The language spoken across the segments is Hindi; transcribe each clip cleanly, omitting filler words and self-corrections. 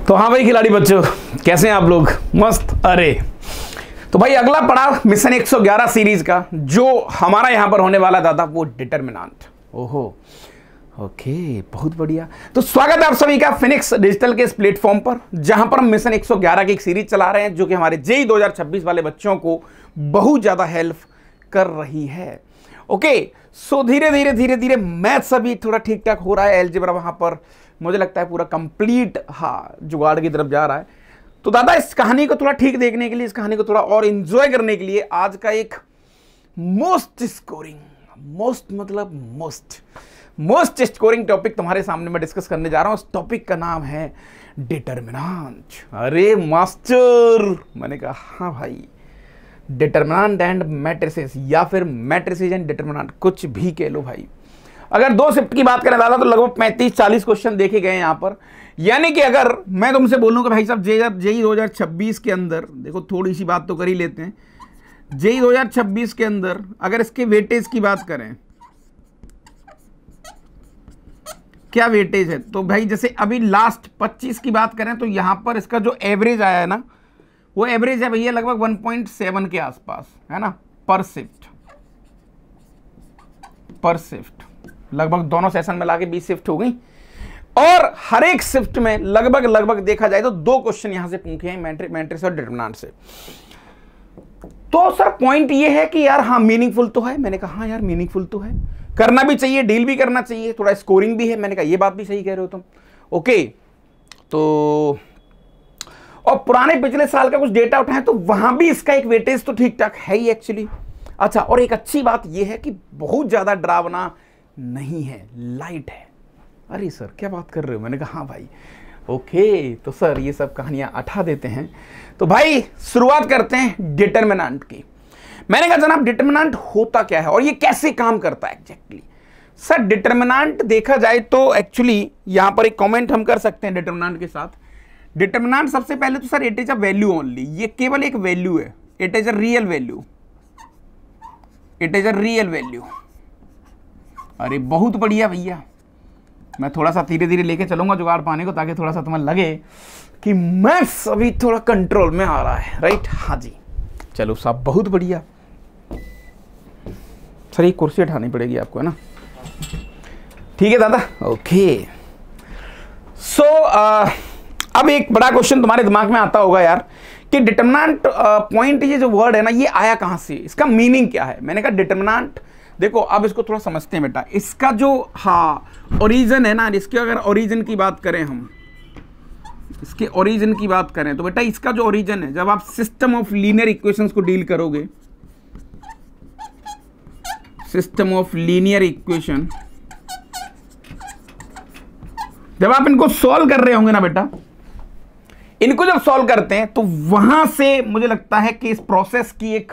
तो हाँ भाई खिलाड़ी बच्चों, कैसे हैं आप लोग? मस्त। अरे तो भाई अगला पड़ाव मिशन 111 सीरीज का जो हमारा यहां पर होने वाला था वो डिटरमिनेंट। ओहो, ओके, बहुत बढ़िया। तो स्वागत है आप सभी का फिनिक्स डिजिटल के इस प्लेटफॉर्म पर, जहां पर हम मिशन 111 की एक सीरीज चला रहे हैं जो कि हमारे जेईई 2026 वाले बच्चों को बहुत ज्यादा हेल्प कर रही है। ओके, सो धीरे धीरे मैथ्स अभी थोड़ा ठीक ठाक हो रहा है। अलजेब्रा वहां पर मुझे लगता है पूरा कंप्लीट जुगाड़ की तरफ जा रहा है। तो दादा इस कहानी को थोड़ा ठीक देखने के लिए, इस कहानी को थोड़ा और एंजॉय करने के लिए आज का एक मोस्ट स्कोरिंग टॉपिक तुम्हारे सामने मैं डिस्कस करने जा रहा हूं। उस टॉपिक का नाम है डिटरमिनेंट। अरे मास्टर, मैंने कहा हाँ भाई, डिटरमिनेंट एंड मैट्रिसेस या फिर मैट्रिसेस एंड डिटरमिनेंट, कुछ भी कह लो भाई। अगर दो शिफ्ट की बात करें दादा तो लगभग 35-40 क्वेश्चन देखे गए यहां पर। यानी कि अगर मैं तुमसे बोलूं कि भाई साहब जेईई 2026 के अंदर, देखो थोड़ी सी बात तो कर ही लेते हैं। जेईई 2026 के अंदर अगर इसके वेटेज की बात करें, क्या वेटेज है, तो भाई जैसे अभी लास्ट 25 की बात करें तो यहां पर इसका जो एवरेज आया है ना, वो एवरेज है भैया लगभग 1.7 के आसपास, है ना, पर शिफ्ट लगभग दोनों सेशन में लाके 20 शिफ्ट हो गई। और हर एक शिफ्ट में लगभग देखा जाए तो 2 क्वेश्चन यहां से पूछे हैं मैट्रिक्स और डिटरमिनेंट से। तो सर पॉइंट ये है कि यार हाँ मीनिंगफुल तो है। मैंने कहा हाँ यार मीनिंगफुल तो है, करना भी चाहिए, डील भी करना चाहिए, थोड़ा स्कोरिंग भी है। मैंने कहा ये बात भी सही कह रहे हो तुम। ओके, तो और पुराने पिछले साल का कुछ डेटा उठाएं तो वहां भी इसका एक वेटेज तो ठीक ठाक है ही एक्चुअली। अच्छा, और एक अच्छी बात यह है कि बहुत ज्यादा डरावना नहीं है, लाइट है। अरे सर क्या बात कर रहे हो? मैंने कहा हाँ भाई। ओके, तो सर ये सब कहानियां उठा देते हैं। तो भाई शुरुआत करते हैं डिटरमिनेंट की। मैंने कहा जनाब डिटरमिनेंट होता क्या है और ये कैसे काम करता है एग्जैक्टली। सर डिटरमिनेंट देखा जाए तो एक्चुअली यहां पर एक कमेंट हम कर सकते हैं डिटरमिनेंट के साथ। डिटरमिनेंट सबसे पहले तो sir it is a value only, ये केवल एक वैल्यू है। It is a real value, it is a real value. अरे बहुत बढ़िया भैया, मैं थोड़ा सा धीरे धीरे लेके चलूंगा जुगाड़ पाने को, ताकि थोड़ा सा तुम्हें लगे कि मैथ्स अभी थोड़ा कंट्रोल में आ रहा है। राइट, हाँ जी, चलो साहब बहुत बढ़िया। सर ये कुर्सी उठानी पड़ेगी आपको, है ना? ठीक है दादा, ओके। सो अब एक बड़ा क्वेश्चन तुम्हारे दिमाग में आता होगा यार कि डिटरमिनेंट पॉइंट, ये जो वर्ड है ना, ये आया कहां से, इसका मीनिंग क्या है। मैंने कहा डिटरमिनेंट, देखो अब इसको थोड़ा समझते हैं बेटा। इसका जो ओरिजिन है ना, इसके अगर ओरिजिन की बात करें हम, इसके ओरिजिन की बात करें तो बेटा इसका जो ओरिजिन है, जब आप सिस्टम ऑफ लीनियर इक्वेशंस को डील करोगे, सिस्टम ऑफ लीनियर इक्वेशन, जब आप इनको सॉल्व कर रहे होंगे ना बेटा, इनको जब सॉल्व करते हैं तो वहां से मुझे लगता है कि इस प्रोसेस की एक,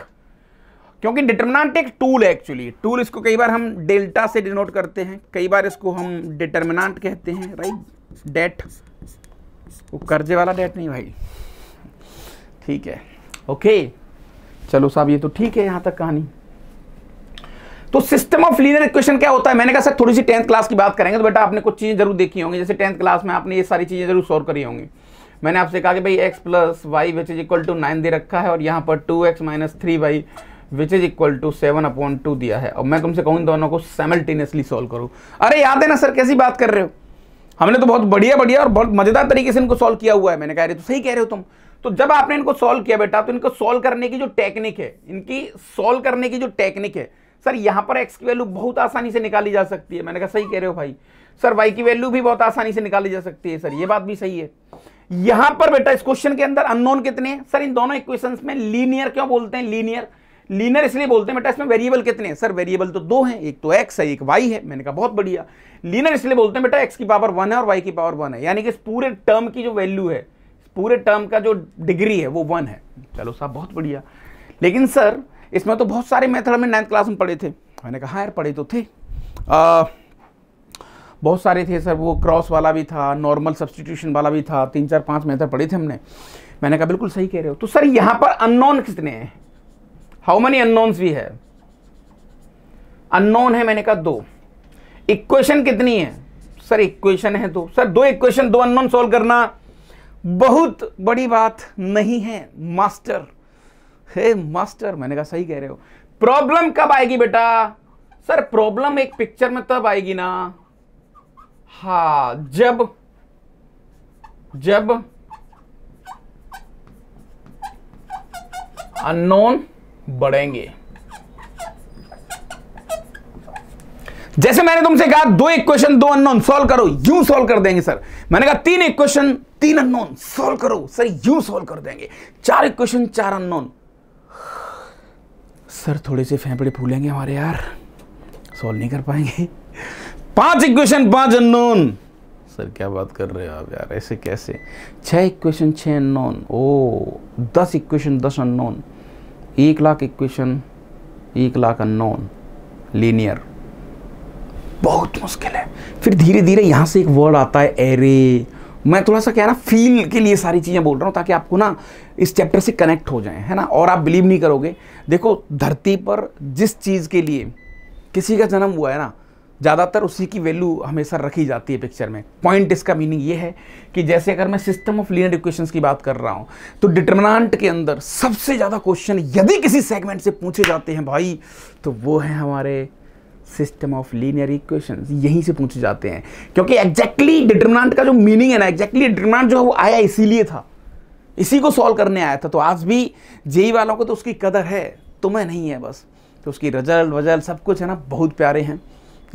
क्योंकि डिटरमिनेंट एक टूल है एक्चुअली। टूल इसको कई बार हम डेल्टा से डिनोट करते हैं, कई बार इसको हम डिटरमिनेंट कहते हैं। राइट, डेट, वो कर्जे वाला डेट नहीं भाई, ठीक है। ओके चलो साहब, ये तो ठीक है यहां तक कहानी। तो सिस्टम ऑफ लीनियर इक्वेशन क्या होता है? मैंने कहा सर थोड़ी सी 10th क्लास की बात करेंगे तो बेटा आपने कुछ चीजें जरूर देखी होंगी। जैसे 10th क्लास में आपने ये सारी चीजें जरूर सॉल्व करी होंगी। मैंने आपसे कहा कि भाई x + y which is equal to 9 दे रखा है और यहाँ पर 2x - 3y which is equal to 7/2 दिया है। और मैं तुमसे कहूँ इन दोनों को साइमल्टेनियसली सॉल्व करो। अरे याद है ना सर, कैसी बात कर रहे हो, हमने तो बहुत बढ़िया और बहुत मजेदार तरीके से इनको सॉल्व किया हुआ है। मैंने कहा अरे तो सही कह रहे हो तुम। तो जब आपने इनको सॉल्व किया बेटा, तो इनको सॉल्व करने की जो टेक्निक है, इनकी सॉल्व करने की जो टेक्निक है सर, यहां पर x की वैल्यू बहुत आसानी से निकाली जा सकती है। मैंने कहा सही कह रहे हो भाई। सर y की वैल्यू भी बहुत आसानी से निकाली जा सकती है। सर ये बात भी सही है। यहां पर बेटा इस क्वेश्चन के अंदर अननोन कितने हैं? सर इन दोनों इक्वेशंस में लीनियर क्यों बोलते हैं? लीनियर इसलिए बोलते हैं बेटा, इसमें वेरिएबल कितने हैं? सर वेरिएबल तो 2 हैं, एक तो x है एक y है। मैंने कहा बहुत बढ़िया। लीनियर इसलिए बोलते हैं बेटा x की पावर 1 है और y की पावर 1 है, यानी कि इस पूरे टर्म की जो वैल्यू है, पूरे टर्म का जो डिग्री है वो 1 है। चलो साहब बहुत बढ़िया। लेकिन सर इसमें तो बहुत सारे मेथड में 9th क्लास में पढ़े थे। मैंने कहा यार पढ़े तो थे, बहुत सारे थे सर। वो क्रॉस वाला भी था, नॉर्मल सब्स्टिट्यूशन वाला भी था, 3-4-5 मेथड पढ़े थे हमने। मैंने कहा बिल्कुल सही कह रहे हो। तो सर यहां पर अननोन कितने हैं? हाउ मेनी अननोन्स भी है? अननोन है मैंने कहा 2। इक्वेशन कितनी है? सर इक्वेशन है 2। सर 2 इक्वेशन 2 अननोन सॉल्व करना बहुत बड़ी बात नहीं है मास्टर। हे मास्टर, मैंने कहा सही कह रहे हो। प्रॉब्लम कब आएगी बेटा? सर प्रॉब्लम एक पिक्चर में तब आएगी ना, हाँ, जब अननोन बढ़ेंगे। जैसे मैंने तुमसे कहा 2 इक्वेशन 2 अननोन सॉल्व करो, यूं सॉल्व कर देंगे सर। मैंने कहा 3 इक्वेशन 3 अननोन सॉल्व करो सर, यूं सॉल्व कर देंगे। 4 इक्वेशन 4 अननोन, सर थोड़े से फेफड़े फूलेंगे हमारे यार, सॉल्व नहीं कर पाएंगे। 5 इक्वेशन 5 अननोन, सर क्या बात कर रहे हो आप यार, ऐसे कैसे? 6 इक्वेशन 6 अननोन, ओ 10 equation 10 unknown, 1 lakh equation 1 lakh unknown, linear, बहुत मुश्किल है। फिर धीरे धीरे यहां से एक वर्ड आता है एरे। मैं थोड़ा सा क्या है ना, फील के लिए सारी चीजें बोल रहा हूं ताकि आपको ना इस चैप्टर से कनेक्ट हो जाए, है ना। और आप बिलीव नहीं करोगे, देखो धरती पर जिस चीज के लिए किसी का जन्म हुआ है ना, ज़्यादातर उसी की वैल्यू हमेशा रखी जाती है पिक्चर में। पॉइंट इसका मीनिंग ये है कि जैसे अगर मैं सिस्टम ऑफ लीनियर इक्वेशंस की बात कर रहा हूं, तो डिटरमिनेंट के अंदर सबसे ज़्यादा क्वेश्चन यदि किसी सेगमेंट से पूछे जाते हैं भाई, तो वो है हमारे सिस्टम ऑफ लीनियर इक्वेशंस, यहीं से पूछे जाते हैं। क्योंकि एग्जैक्टली डिटरमिनेंट का जो मीनिंग है ना, एग्जैक्टली डिटरमिनेंट जो है वो आया इसीलिए था, इसी को सॉल्व करने आया था। तो आज भी जेई वालों को तो उसकी कदर है, तुम्हें नहीं है बस। तो उसकी रिजल्ट सब कुछ है ना, बहुत प्यारे हैं,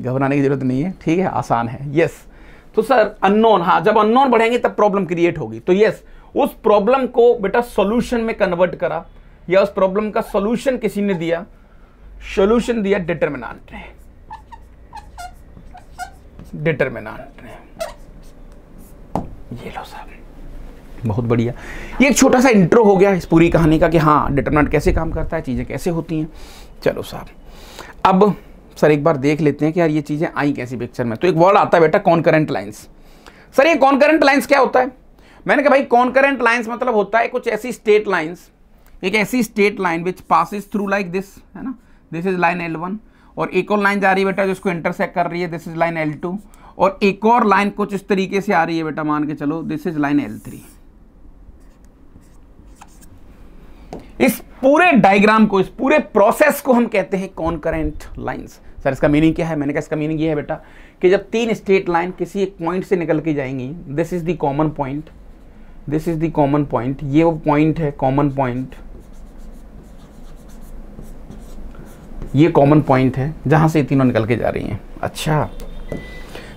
घबराने की जरूरत नहीं है, ठीक है, आसान है। यस, तो सर अननोन, हाँ, जब अननोन बढ़ेंगे तब प्रॉब्लम क्रिएट होगी। तो यस, उस प्रॉब्लम को बेटा सॉल्यूशन में कन्वर्ट करा, या उस प्रॉब्लम का सॉल्यूशन किसी ने दिया, सॉल्यूशन दिया डिटरमिनेंट ने, ये लो साहब, बहुत बढ़िया। ये एक छोटा सा इंट्रो हो गया इस पूरी कहानी का कि हाँ डिटरमिनेंट कैसे काम करता है, चीजें कैसे होती हैं। चलो साहब, अब सर एक बार देख लेते हैं कि यार ये चीजें आई कैसी पिक्चर में। तो एक वर्ड आता है बेटा कॉन्करेंट लाइंस। सर ये कॉन्करेंट लाइंस क्या होता है? मैंने कहा भाई कॉन्करेंट लाइंस मतलब होता है कुछ ऐसी स्ट्रेट लाइंस, एक ऐसी straight line which passes through like this, है ना, दिस इज लाइन L1, और एक और लाइन जा रही है बेटा जिसको इंटरसेक्ट कर रही है, दिस इज लाइन L2, और एक और लाइन कुछ इस तरीके से आ रही है बेटा, मान के चलो दिस इज लाइन L3। इस पूरे डायग्राम को, इस पूरे प्रोसेस को हम कहते हैं कॉन्करेंट लाइंस। सर इसका मीनिंग क्या है? मैंने कहा इसका मीनिंग ये है बेटा कि जब 3 स्ट्रेट लाइन किसी एक पॉइंट से निकल के जाएंगी, this is the common point, this is the common point, ये वो पॉइंट है कॉमन पॉइंट, ये कॉमन पॉइंट है जहां से तीनों निकल के जा रही हैं। अच्छा,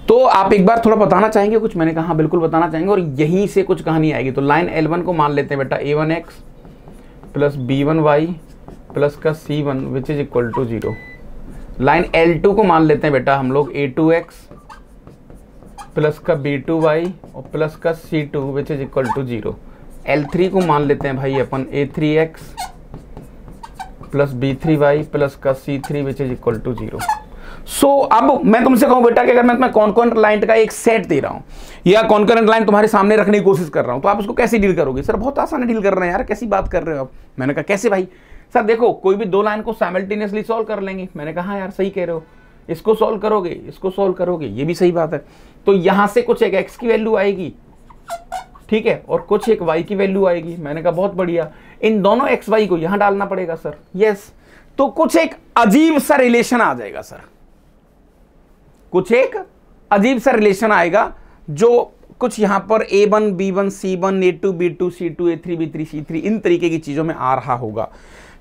तो आप एक बार थोड़ा बताना चाहेंगे कुछ? मैंने कहा हाँ बिल्कुल बताना चाहेंगे, और यहीं से कुछ कहानी आएगी। तो लाइन L1 को मान लेते हैं बेटा A1x प्लस B1y प्लस का C1 which is equal to 0। Line L2 को मान लेते हैं बेटा हम लोग A2x प्लस का B2y और प्लस का C2 which is equal to 0। L3 को मान लेते हैं भाई अपन A3x प्लस B3y प्लस का C3 which is equal to 0। So अब मैं तुमसे कहूं बेटा कि अगर मैं तुम्हें कॉन्करेंट लाइन का एक सेट दे रहा हूं या कॉन्करेंट लाइन तुम्हारे सामने रखने की कोशिश कर रहा हूं, तो आप उसको कैसे डील करोगे? सर बहुत आसान डील कर रहे हैं यार, कैसी बात कर रहे हो आप? मैंने कहा कैसे भाई? सर देखो कोई भी 2 लाइन को साइमल्टेनियसली सॉल्व कर लेंगे। मैंने कहा हाँ यार सही कह रहे हो, इसको सॉल्व करोगे, इसको सॉल्व करोगे, ये भी सही बात है। तो यहां से कुछ एक x की वैल्यू आएगी, ठीक है, और कुछ एक y की वैल्यू आएगी। मैंने कहा बहुत बढ़िया, इन दोनों x y को यहां डालना पड़ेगा सर। यस, तो कुछ एक अजीब सा रिलेशन आ जाएगा सर, कुछ एक अजीब सा रिलेशन आएगा जो कुछ यहां पर A1 B1 C1 A2 B2 C2 A3 B3 C3 इन तरीके की चीजों में आ रहा होगा।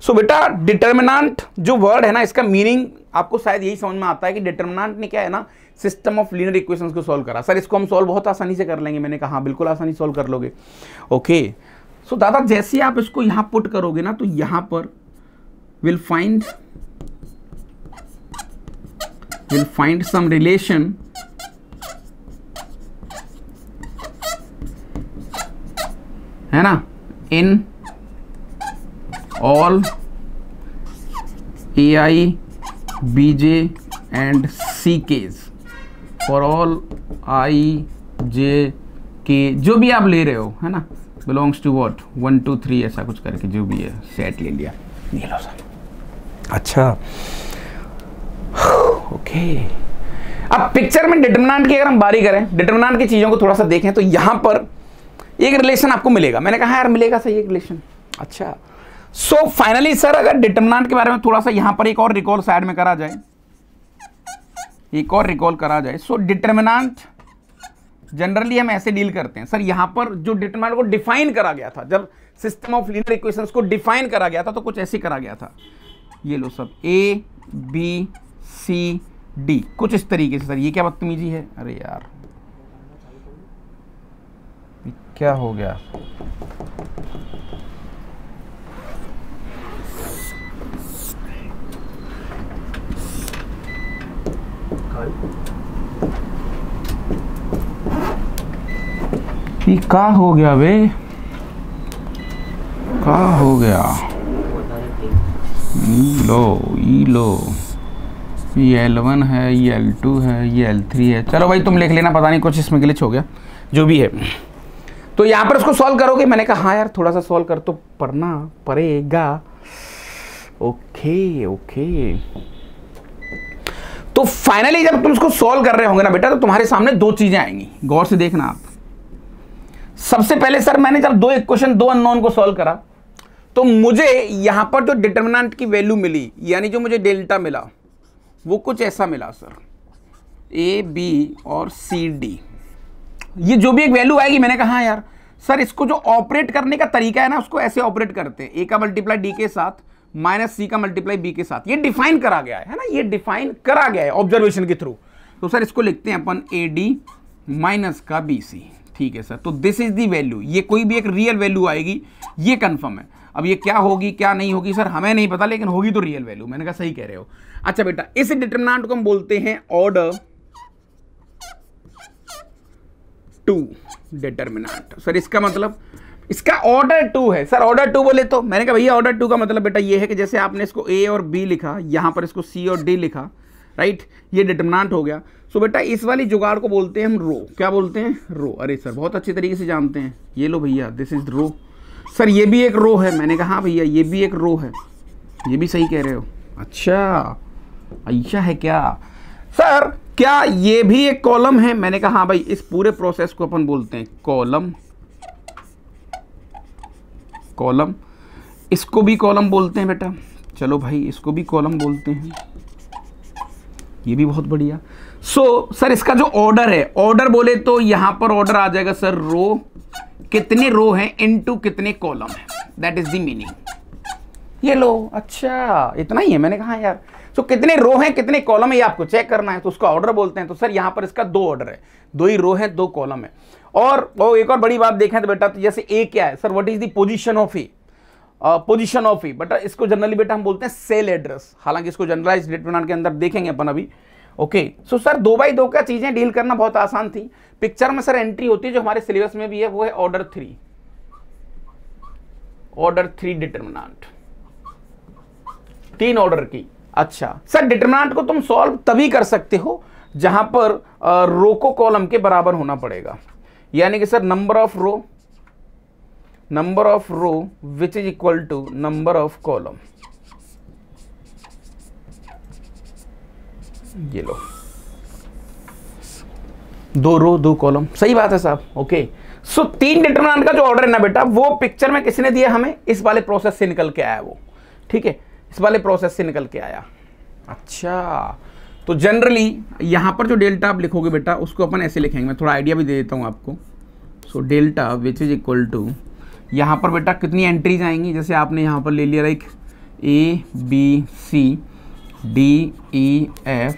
सो बेटा डिटरमिनेंट जो वर्ड है ना, इसका मीनिंग आपको शायद यही समझ में आता है कि डिटरमिनेंट ने क्या है ना, सिस्टम ऑफ लीनियर इक्वेशंस को सॉल्व करा। सर इसको हम सॉल्व बहुत आसानी से कर लेंगे। मैंने कहा हाँ बिल्कुल आसानी सॉल्व कर लोगे। ओके, सो दादा जैसे आप इसको यहां पुट करोगे ना, तो यहां पर विल फाइंड सम रिलेशन है ना, in all AI BJ and CKs, for all I J K जो भी आप ले रहे हो, है ना, बिलोंग्स टू व्हाट 1 2 3 ऐसा कुछ करके जो भी है सेट ले लिया। ये लो सर। अच्छा ओके, अब पिक्चर में डिटरमिनेंट की अगर हम बारी करें, डिटरमिनेंट की चीजों को थोड़ा सा देखें, तो यहां पर एक रिलेशन आपको मिलेगा। मैंने कहा यार मिलेगा सही एक रिलेशन। अच्छा, सो फाइनली सर अगर डिटरमिनेंट के बारे में थोड़ा सा यहां पर एक और रिकॉल साइड में करा जाए, एक और रिकॉल करा जाए। सो डिटरमिनेंट जनरली हम ऐसे डील करते हैं सर, यहां पर जो डिटरमिनेंट को डिफाइन करा गया था, जब सिस्टम ऑफ लीनियर इक्वेशंस को डिफाइन करा गया था तो कुछ ऐसे करा गया था, ये लो सब A B C D, कुछ इस तरीके से। सर ये क्या बदतमीजी है, अरे यार क्या हो गया, ये क्या हो गया बे, क्या हो गया, ये लो ये L1 है, ये L2 है, ये L3 है। चलो भाई तुम लिख लेना, पता नहीं कुछ इसमें ग्लिच हो गया, जो भी है। तो यहाँ पर उसको सॉल्व करोगे, मैंने कहा हाँ यार थोड़ा सा सॉल्व कर तो पढ़ना पड़ेगा। ओके ओके, तो फाइनली जब तुम उसको सॉल्व कर रहे होंगे ना बेटा, तो तुम्हारे सामने दो चीजें आएंगी, गौर से देखना आप। सबसे पहले सर मैंने जब दो इक्वेशन, दो अननोन को सॉल्व करा, तो मुझे यहां पर जो डिटरमिनेंट की वैल्यू मिली, यानी जो मुझे डेल्टा मिला, वो कुछ ऐसा मिला सर, A B और C D, ये जो भी एक वैल्यू आएगी, मैंने कहा यार सर इसको जो ऑपरेट करने का तरीका है ना, उसको ऐसे ऑपरेट करते हैं, A का मल्टीप्लाई D के साथ माइनस C का मल्टीप्लाई B के साथ। ये डिफाइन करा गया है ना, ये डिफाइन करा गया है ऑब्जर्वेशन के थ्रू। तो सर इसको लिखते हैं अपन AD माइनस का BC, ठीक है सर। तो दिस इज दी वैल्यू, ये कोई भी एक रियल वैल्यू आएगी, ये कंफर्म है। अब ये क्या होगी क्या नहीं होगी सर हमें नहीं पता, लेकिन होगी तो रियल वैल्यू। मैंने कहा सही कह रहे हो। अच्छा बेटा, इस डिटरमिनेंट को हम बोलते हैं ऑर्डर 2 डिटरमिनेंट। सर इसका मतलब, इसका ऑर्डर 2 है सर। ऑर्डर 2 बोले तो मैंने कहा भैया ऑर्डर 2 का मतलब बेटा ये है कि जैसे आपने इसको A और B लिखा, यहां पर इसको C और D लिखा, राइट, ये डिटरमिनेंट हो गया। सो बेटा इस वाली जुगाड़ को बोलते हैं हम रो। क्या बोलते हैं, रो। अरे सर बहुत अच्छी तरीके से जानते हैं, ये लो भैया दिस इज रो। सर ये भी एक रो है, मैंने कहा हाँ भैया ये भी एक रो है, ये भी सही कह रहे हो। अच्छा ऐसा है क्या सर, क्या ये भी एक कॉलम है, मैंने कहा हाँ भाई। इस पूरे प्रोसेस को अपन बोलते हैं कॉलम, कॉलम, इसको भी कॉलम बोलते हैं बेटा। चलो भाई इसको भी कॉलम बोलते हैं, ये भी बहुत बढ़िया। सो सर इसका जो ऑर्डर है, ऑर्डर बोले तो यहां पर ऑर्डर आ जाएगा सर रो, कितने रो हैं इनटू कितने कॉलम है, दैट इज द मीनिंग। ये लो, अच्छा इतना ही है। मैंने कहा यार सो कितने रो हैं कितने कॉलम है ये आपको चेक करना है, तो उसका ऑर्डर बोलते हैं। तो सर यहां पर इसका दो ऑर्डर है, दो ही रो है दो कॉलम है। और वो एक और बड़ी बात देखें तो बेटा, तो जैसे ए क्या है sir, what is the position of A, position of A बेटा, इसको जनरली बेटा हम बोलते हैं सेल एड्रेस। हालांकि इसको जनरलाइज्ड डिटरमिनेंट के अंदर देखेंगे अपन अभी। ओके सो सर 2x2 का चीजें डील करना बहुत आसान थी। पिक्चर में सर एंट्री होती है जो हमारे सिलेबस में भी है, वो है ऑर्डर 3, ऑर्डर 3 डिटरमिनेंट, 3 ऑर्डर की। अच्छा सर डिटरमिनेंट को तुम सॉल्व तभी कर सकते हो जहां पर रो को कॉलम के बराबर होना पड़ेगा, यानी कि sir number of row which is equal to number of column. ये लो, 2 रो 2 कॉलम, सही बात है साहब। ओके सो 3 डिटरमिनेंट का जो ऑर्डर है ना बेटा, वो पिक्चर में किसने दिया हमें, इस वाले प्रोसेस से निकल के आया वो, ठीक है, इस वाले प्रोसेस से निकल के आया। अच्छा तो जनरली यहां पर जो डेल्टा आप लिखोगे बेटा, उसको अपन ऐसे लिखेंगे, मैं थोड़ा आइडिया भी दे देता हूं आपको। So delta which is equal to, यहां पर बेटा कितनी एंट्रीज आएंगी, जैसे आपने यहां पर ले लिया like A B C D E F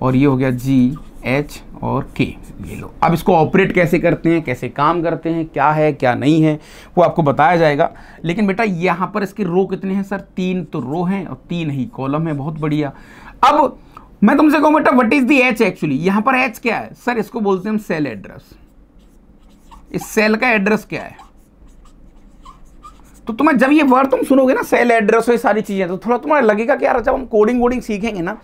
और ये हो गया G H और K। ये लो, अब इसको ऑपरेट कैसे करते हैं, कैसे काम करते हैं, क्या है क्या नहीं है, वो आपको बताया जाएगा। लेकिन बेटा यहाँ पर इसके रो कितने हैं सर, 3 तो रो हैं और 3 ही कॉलम है, बहुत बढ़िया। अब मैं तुमसे कहूँ बेटा what is the H, actually यहाँ पर एच क्या है सर, इसको बोलते हैं हम सेल एड्रेस। इस सेल का एड्रेस क्या है, तो तुम्हें जब ये वर्ड तुम सुनोगे ना, सेल एड्रेस और ये सारी चीजें, तो थोड़ा तुम्हारा लगेगा कि यार जब हम कोडिंग वोडिंग सीखेंगे ना,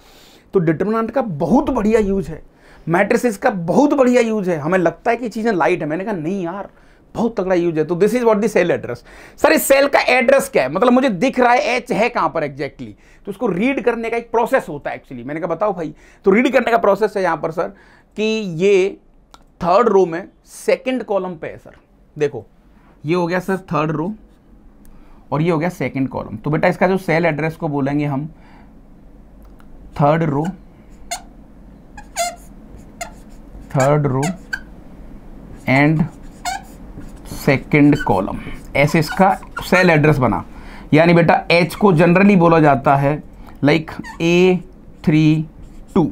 तो डिटरमिनेंट का बहुत बढ़िया यूज है, मैट्रिसेस का बहुत बढ़िया यूज है। हमें लगता है कि चीजें लाइट है, मैंने कहा नहीं यार बहुत तगड़ा यूज है। तो this is what the cell address. Sir इस सेल का एड्रेस क्या है, मतलब मुझे दिख रहा है एच है कहां पर एग्जैक्टली, तो उसको रीड करने का एक प्रोसेस होता है एक्चुअली। मैंने कहा बताओ भाई, तो रीड करने का प्रोसेस है यहां पर सर कि ये 3rd रो में 2nd कॉलम पे है सर। देखो ये हो गया सर थर्ड रो और ये हो गया सेकंड कॉलम। तो बेटा इसका जो सेल एड्रेस को बोलेंगे हम third row and second column, ऐसे इसका सेल एड्रेस बना। यानी बेटा H को जनरली बोला जाता है like A32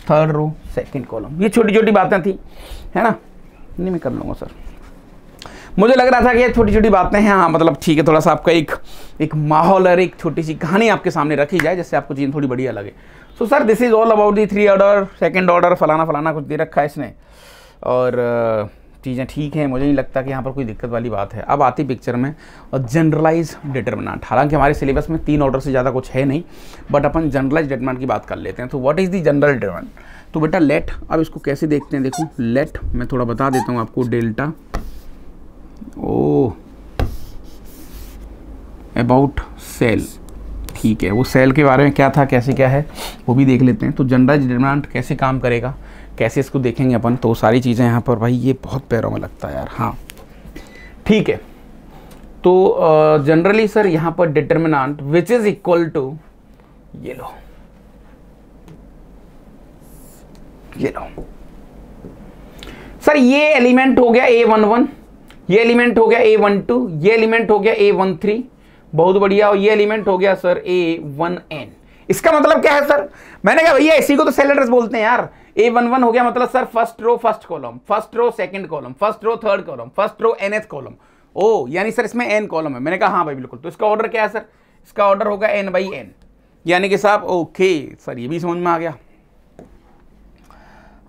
third row second column. ये छोटी छोटी बातें थी, है ना? नहीं मैं कर लूँगा सर, मुझे लग रहा था कि ये छोटी छोटी बातें हैं। हाँ मतलब ठीक है, थोड़ा सा आपका एक माहौल और एक छोटी सी कहानी आपके सामने रखी जाए जिससे आपको चीज़ थोड़ी बढ़िया लगे। So sir this is all about the 3 order, second order, फलाना फलाना कुछ दे रखा है इसने और चीज़ें ठीक हैं। मुझे नहीं लगता कि यहाँ पर कोई दिक्कत वाली बात है। अब आती पिक्चर में और जनरलाइज डिटर्मिनेंट। हालांकि हमारे सिलेबस में 3 ऑर्डर से ज़्यादा कुछ है नहीं, बट अपन जनरलाइज डिटर्मिनेंट की बात कर लेते हैं। तो what is the general determinant? तो बेटा लेट, अब इसको कैसे देखते हैं, देखो लेट मैं थोड़ा बता देता हूँ आपको। डेल्टा अबाउट सेल, ठीक है, वो सेल के बारे में क्या था, कैसे क्या है वो भी देख लेते हैं। तो जनरल डिटर्मिनेंट कैसे काम करेगा, कैसे इसको देखेंगे अपन, तो सारी चीज़ें यहाँ पर भाई ये बहुत पैरों में लगता है यार। हाँ ठीक है, तो जनरली सर यहाँ पर determinant which is equal to ये लो सर, ये एलिमेंट हो गया A11, ये एलिमेंट हो गया A12, ये एलिमेंट हो गया A13, बहुत बढ़िया। और ये एलिमेंट हो गया सर A1n। इसका मतलब क्या है सर? मैंने कहा भैया इसी को तो सेल एड्रेस बोलते हैं यार। A11 हो गया मतलब sir first row first column, first row second column, first row third column, first row nth column. ओ यानी सर इसमें n कॉलम है। मैंने कहा हाँ भाई बिल्कुल। तो इसका ऑर्डर क्या है सर? इसका ऑर्डर होगा n/n, यानी कि साहब ओके सर, ये भी समझ में आ गया।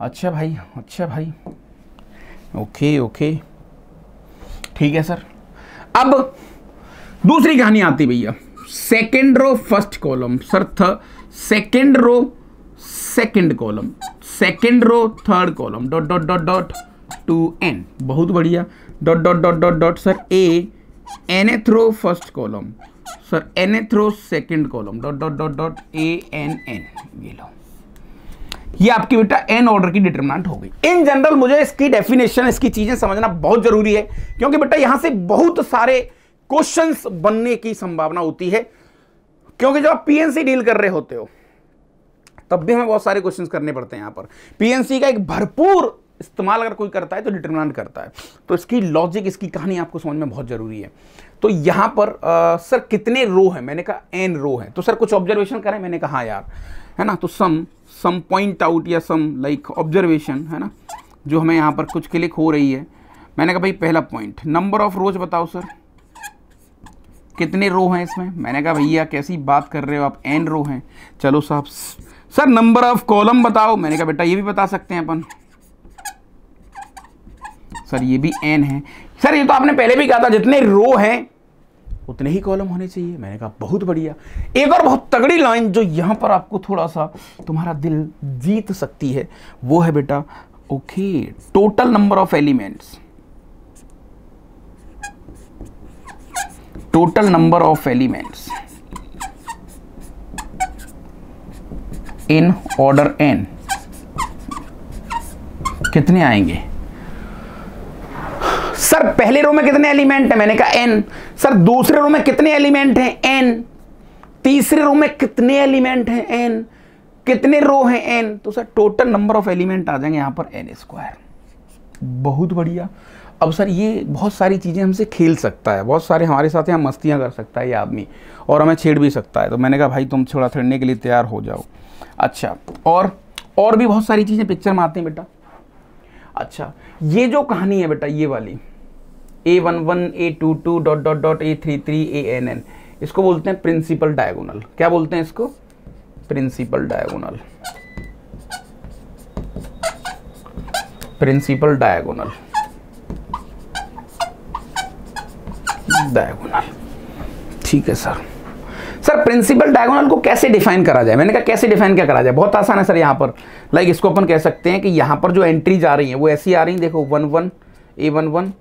अच्छा भाई ओके ठीक है सर। अब दूसरी कहानी आती भैया, second row first column sir, second row second column, second row third column, dot dot dot dot two n, बहुत बढ़िया, dot dot dot dot dot sir nth row first column sir, nth row second column, dot dot dot dot ANN। ये लो, ये आपकी बेटा n ऑर्डर की डिटरमिनेंट हो गई। इन जनरल मुझे इसकी डेफिनेशन, इसकी चीजें समझना बहुत जरूरी है, क्योंकि बेटा यहां से बहुत सारे क्वेश्चंस बनने की संभावना होती है। क्योंकि जब आप पीएनसी डील कर रहे होते हो तब भी हमें बहुत सारे क्वेश्चंस करने पड़ते हैं। यहां पर पीएनसी का एक भरपूर इस्तेमाल अगर कोई करता है तो डिटरमिनेंट करता है। तो इसकी लॉजिक, इसकी कहानी आपको समझ में बहुत जरूरी है। तो यहां पर सर कितने रो हैं? मैंने कहा n रो है। तो सर कुछ ऑब्जर्वेशन करें? मैंने कहा हाँ यार, है ना। तो सम पॉइंट आउट या सम लाइक ऑब्जर्वेशन, है ना, जो हमें यहाँ पर कुछ क्लिक हो रही है। मैंने कहा भाई पहला पॉइंट, नंबर ऑफ रोज बताओ सर, कितने रो हैं इसमें? मैंने कहा भैया कैसी बात कर रहे हो आप, n रो हैं। चलो साहब, सर नंबर ऑफ कॉलम बताओ। मैंने कहा बेटा ये भी बता सकते हैं अपन, सर ये भी n है। सर ये तो आपने पहले भी कहा था जितने रो हैं उतने ही कॉलम होने चाहिए। मैंने कहा बहुत बढ़िया। एक और बहुत तगड़ी लाइन जो यहां पर आपको थोड़ा सा तुम्हारा दिल जीत सकती है वो है बेटा, okay, total number of elements, total number of elements in order n कितने आएंगे? सर पहले रो में कितने एलिमेंट है? मैंने कहा n। सर दूसरे रो में कितने एलिमेंट हैं? n। तीसरे रो में कितने एलिमेंट हैं? n। कितने रो हैं? n। तो sir total number of element आ जाएंगे यहां पर n²। बहुत बढ़िया। अब सर ये बहुत सारी चीजें हमसे खेल सकता है, बहुत सारे हमारे साथ यहाँ मस्तियां कर सकता है ये आदमी, और हमें छेड़ भी सकता है। तो मैंने कहा भाई तुम थोड़ा छेड़ने के लिए तैयार हो जाओ। अच्छा, और भी बहुत सारी चीजें पिक्चर में आती हैं बेटा। अच्छा, ये जो कहानी है बेटा, ये वाली A11 A22 dot dot dot A33 ANN, इसको बोलते हैं प्रिंसिपल डायगोनल। क्या बोलते हैं इसको? Principal diagonal, principal diagonal, diagonal, ठीक है सर। सर प्रिंसिपल डायगोनल को कैसे डिफाइन करा जाए? मैंने कहा कैसे डिफाइन क्या करा जाए? बहुत आसान है सर। यहाँ पर लाइक इसको अपन कह सकते हैं कि यहाँ पर जो एंट्रीज आ रही हैं वो ऐसी आ रही हैं, देखो 11 A11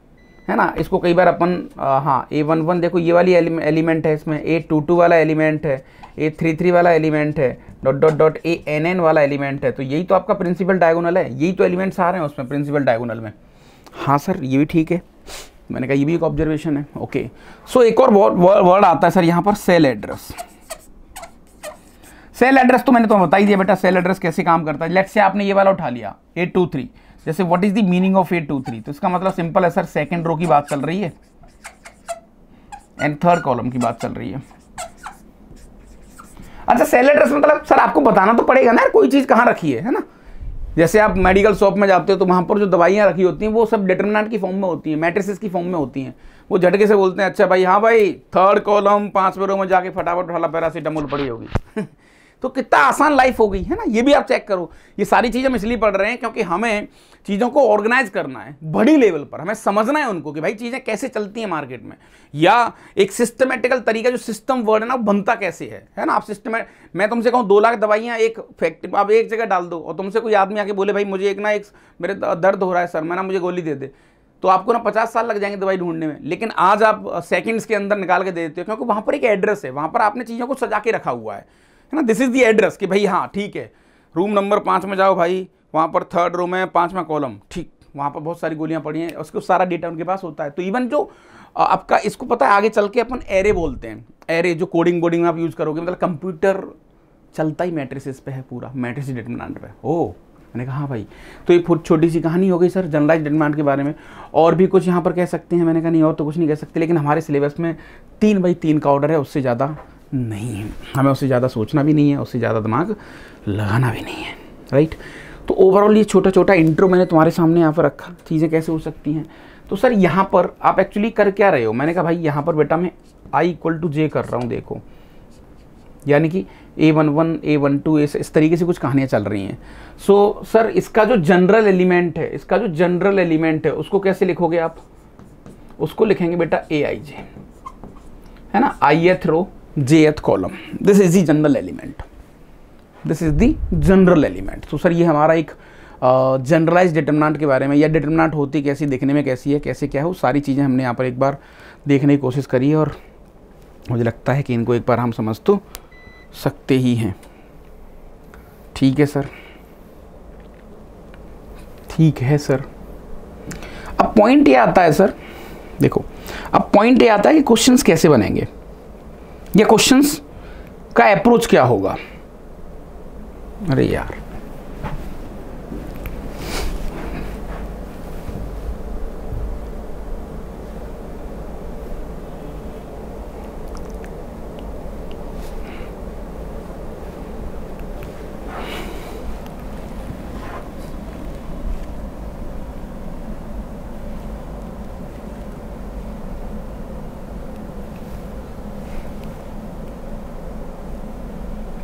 है ना। इसको कई बार अपन हाँ A11 देखो ये वाली एलिमेंट है, इसमें A22 वाला एलिमेंट है, A33 वाला एलिमेंट है, डॉट डॉट डॉट ANN वाला एलिमेंट है। तो यही तो आपका प्रिंसिपल डायगोनल है, यही तो एलिमेंट्स आ रहे हैं उसमें प्रिंसिपल डायगोनल में। हाँ सर ये भी ठीक है, मैंने कहा ये भी एक ऑब्जर्वेशन है। ओके, सो एक और वर्ड आता है सर यहाँ पर, सेल एड्रेस। सेल एड्रेस तो मैंने तो बता ही दिया बेटा, सेल एड्रेस कैसे काम करता है। लेट्स से आपने ये वाला उठा लिया 823, जैसे what is the meaning of 823, तो इसका मतलब सिंपल है सर, सेकंड रो की बात चल रही है एंड थर्ड कॉलम की बात चल रही है। अच्छा, सेल एड्रेस मतलब सर आपको बताना तो पड़ेगा ना यार, कोई चीज कहाँ रखी है ना। जैसे आप मेडिकल शॉप में जाते हो तो वहां पर जो दवाइयां रखी होती हैं वो सब डिटरमिनेंट की फॉर्म में होती हैं, मैट्रिसेस की फॉर्म में होती हैं। वो झटके से बोलते हैं अच्छा भाई, हाँ भाई थर्ड कॉलम 5वें रो में जाके फटाफट वाला पैरासीटामोल पड़ी होगी तो कितना आसान लाइफ हो गई है ना। ये भी आप चेक करो, ये सारी चीज़ हम इसलिए पढ़ रहे हैं क्योंकि हमें चीज़ों को ऑर्गेनाइज करना है बड़ी लेवल पर, हमें समझना है उनको कि भाई चीज़ें कैसे चलती हैं मार्केट में, या एक सिस्टमेटिकल तरीका, जो सिस्टम वर्ड है ना वो बनता कैसे है ना। आप सिस्टम, मैं तुमसे कहूँ 2 लाख दवाइयाँ एक फैक्ट्री आप एक जगह डाल दो, और तुमसे कोई आदमी आके बोले भाई मुझे एक मेरे दर्द हो रहा है सर, मैं ना मुझे गोली दे दे, तो आपको ना 50 साल लग जाएंगे दवाई ढूंढने में। लेकिन आज आप सेकंड्स के अंदर निकाल के दे देते हो, क्योंकि वहाँ पर एक एड्रेस है, वहाँ पर आपने चीज़ों को सजा के रखा हुआ है ना। दिस इज द एड्रेस कि भाई हाँ ठीक है, रूम नंबर 5 में जाओ भाई, वहाँ पर थर्ड रूम है 5वां कॉलम, ठीक, वहाँ पर बहुत सारी गोलियाँ पड़ी हैं, उसको सारा डेटा उनके पास होता है। तो इवन जो आपका, इसको पता है आगे चल के अपन एरे बोलते हैं, एरे जो कोडिंग बोर्डिंग में आप यूज़ करोगे, मतलब कंप्यूटर चलता ही मैट्रिसेस पे है, पूरा मैट्रिस डिटरमिनेंट पे। ओह, मैंने कहा हाँ भाई, तो ये छोटी सी कहानी हो गई सर जनरलाइज डिटरमिनेंट के बारे में। और भी कुछ यहाँ पर कह सकते हैं, मैंने कहा नहीं और तो कुछ नहीं कह सकते, लेकिन हमारे सिलेबस में 3x3 का ऑर्डर है, उससे ज़्यादा नहीं है, हमें उससे ज़्यादा सोचना भी नहीं है, उससे ज़्यादा दिमाग लगाना भी नहीं है, राइट। तो ओवरऑल ये छोटा छोटा इंट्रो मैंने तुम्हारे सामने यहाँ पर रखा, चीज़ें कैसे हो सकती हैं। तो सर यहाँ पर आप एक्चुअली कर क्या रहे हो, मैंने कहा भाई यहाँ पर बेटा मैं I = J कर रहा हूँ, देखो, यानी कि A11 A12 इस तरीके से कुछ कहानियाँ चल रही हैं। सो सर इसका जो जनरल एलिमेंट है, इसका जो जनरल एलिमेंट है उसको कैसे लिखोगे आप, उसको लिखेंगे बेटा AIJ, है ना, ith row jth column, this is the general element, this is the general element. तो सर ये हमारा एक जनरलाइज डिटरमिनेंट के बारे में, या डिटरमिनेंट होती कैसी, दिखने में कैसी है, कैसे क्या है, वो सारी चीज़ें हमने यहाँ पर एक बार देखने की कोशिश करी है, और मुझे लगता है कि इनको एक बार हम समझ तो सकते ही हैं। ठीक है सर, ठीक है सर। अब पॉइंट ये आता है सर, देखो अब पॉइंट ये आता है कि क्वेश्चंस कैसे बनेंगे, या क्वेश्चंस का अप्रोच क्या होगा। अरे यार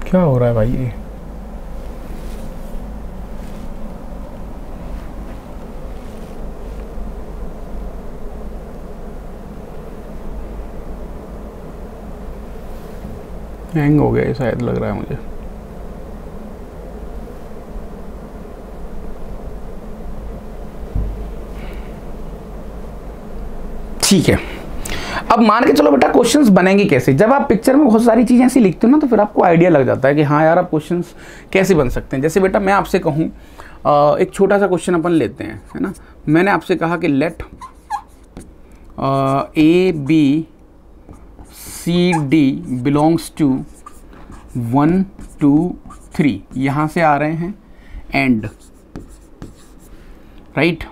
क्या हो रहा है भाई, ये हैंग हो गया है शायद, लग रहा है मुझे। ठीक है, अब मान के चलो बेटा क्वेश्चंस बनेंगे कैसे। जब आप पिक्चर में बहुत सारी चीज़ें ऐसी लिखते हो ना, तो फिर आपको आइडिया लग जाता है कि हाँ यार आप क्वेश्चंस कैसे बन सकते हैं। जैसे बेटा मैं आपसे कहूँ एक छोटा सा क्वेश्चन अपन लेते हैं, है ना। मैंने आपसे कहा कि लेट ABCD बिलोंग्स टू 1 2 3, यहाँ से आ रहे हैं and, right,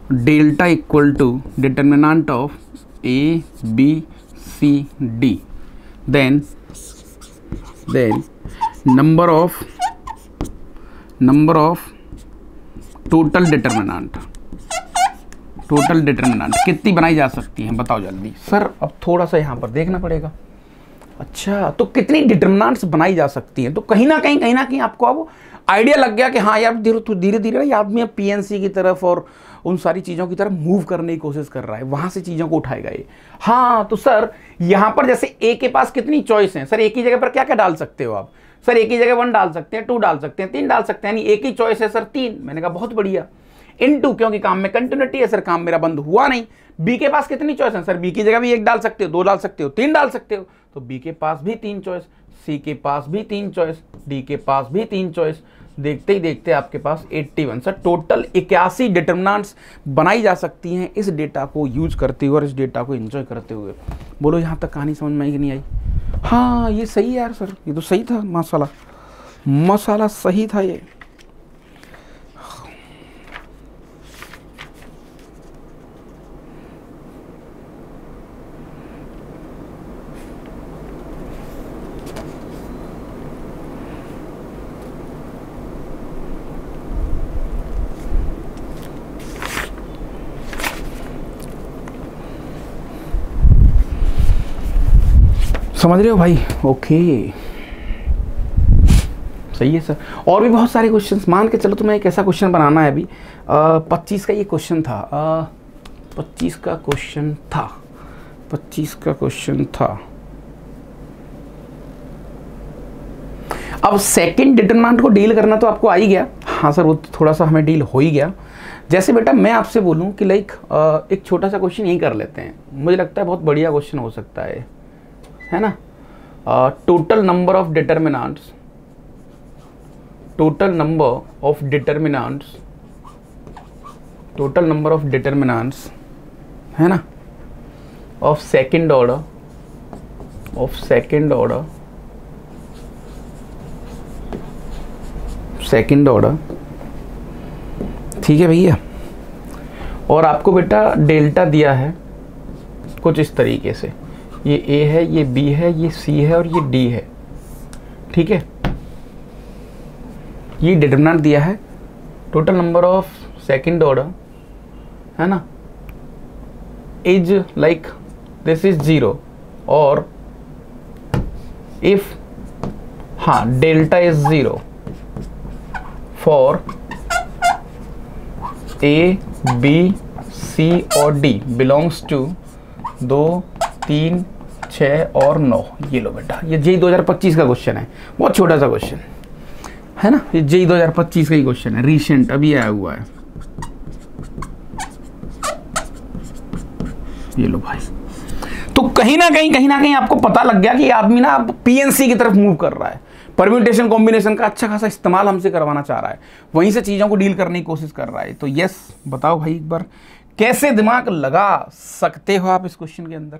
delta equal to determinant of ABCD, then number of total determinant कितनी बनाई जा सकती है, बताओ जल्दी। सर अब थोड़ा सा यहाँ पर देखना पड़ेगा। अच्छा, तो कितनी डिटर्मिनेंट्स बनाई जा सकती हैं, तो कहीं ना कहीं आपको अब आइडिया लग गया कि हाँ यार धीरे धीरे आदमी अब PNC की तरफ और उन सारी चीज़ों की तरफ मूव करने की कोशिश कर रहा है, वहाँ से चीज़ों को उठाएगा ये। हाँ तो सर यहाँ पर जैसे A के पास कितनी चॉइस है, सर एक ही जगह पर क्या क्या डाल सकते हो आप, सर एक ही जगह 1 डाल सकते हैं, 2 डाल सकते हैं, 3 डाल सकते हैं, यानी एक ही चॉइस है सर 3। मैंने कहा बहुत बढ़िया। इनटू, क्योंकि काम में कंटिन्यूटी है सर, काम मेरा बंद हुआ नहीं। B के पास कितनी चॉइस है, सर B की जगह भी 1 डाल सकते हो, 2 डाल सकते हो, 3 डाल सकते हो, तो B के पास भी 3 चॉइस, C के पास भी 3 चॉइस, D के पास भी 3 चॉइस, देखते ही देखते आपके पास 81 सर टोटल 81 डिटरमिनेंट्स बनाई जा सकती हैं इस डेटा को यूज करते हुए और इस डेटा को एंजॉय करते हुए। बोलो यहाँ तक कहानी समझ में आई कि नहीं आई? हाँ ये सही है यार सर, ये तो सही था, मसाला सही था ये। समझ रहे हो भाई? ओके सही है सर। और भी बहुत सारे क्वेश्चंस मान के चलो, तुम्हें एक ऐसा क्वेश्चन बनाना है अभी 25 का ये क्वेश्चन था, 25 का क्वेश्चन था। अब सेकंड डिटरमिनेंट को डील करना तो आपको आ ही गया। हाँ सर वो तो थोड़ा सा हमें डील हो ही गया। जैसे बेटा मैं आपसे बोलूं कि लाइक एक छोटा सा क्वेश्चन यही कर लेते हैं, मुझे लगता है बहुत बढ़िया क्वेश्चन हो सकता है ना। Total number of determinants, total number of determinants है ना ऑफ सेकंड ऑर्डर, ठीक है भैया। और आपको बेटा डेल्टा दिया है कुछ इस तरीके से, ये A है, ये B है, ये C है और ये D है, ठीक है। ये डिटरमिनेंट दिया है, total number of second order है ना इज लाइक दिस इज 0 और इफ हाँ delta is 0 for A, B, C और D बिलोंग्स टू 2, 3, 6 और 9। ये लो बेटा, ये JEE 2025 का क्वेश्चन है, बहुत छोटा सा क्वेश्चन है ना। ये JEE 2025 का ही क्वेश्चन है, रिसेंट अभी आया हुआ है। ये लो भाई, तो कहीं ना कहीं आपको पता लग गया कि आदमी ना अब PNC की तरफ मूव कर रहा है, परम्यूटेशन कॉम्बिनेशन का अच्छा खासा इस्तेमाल हमसे करवाना चाह रहा है, वहीं से चीज़ों को डील करने की कोशिश कर रहा है। तो यस बताओ भाई एक बार कैसे दिमाग लगा सकते हो आप इस क्वेश्चन के अंदर।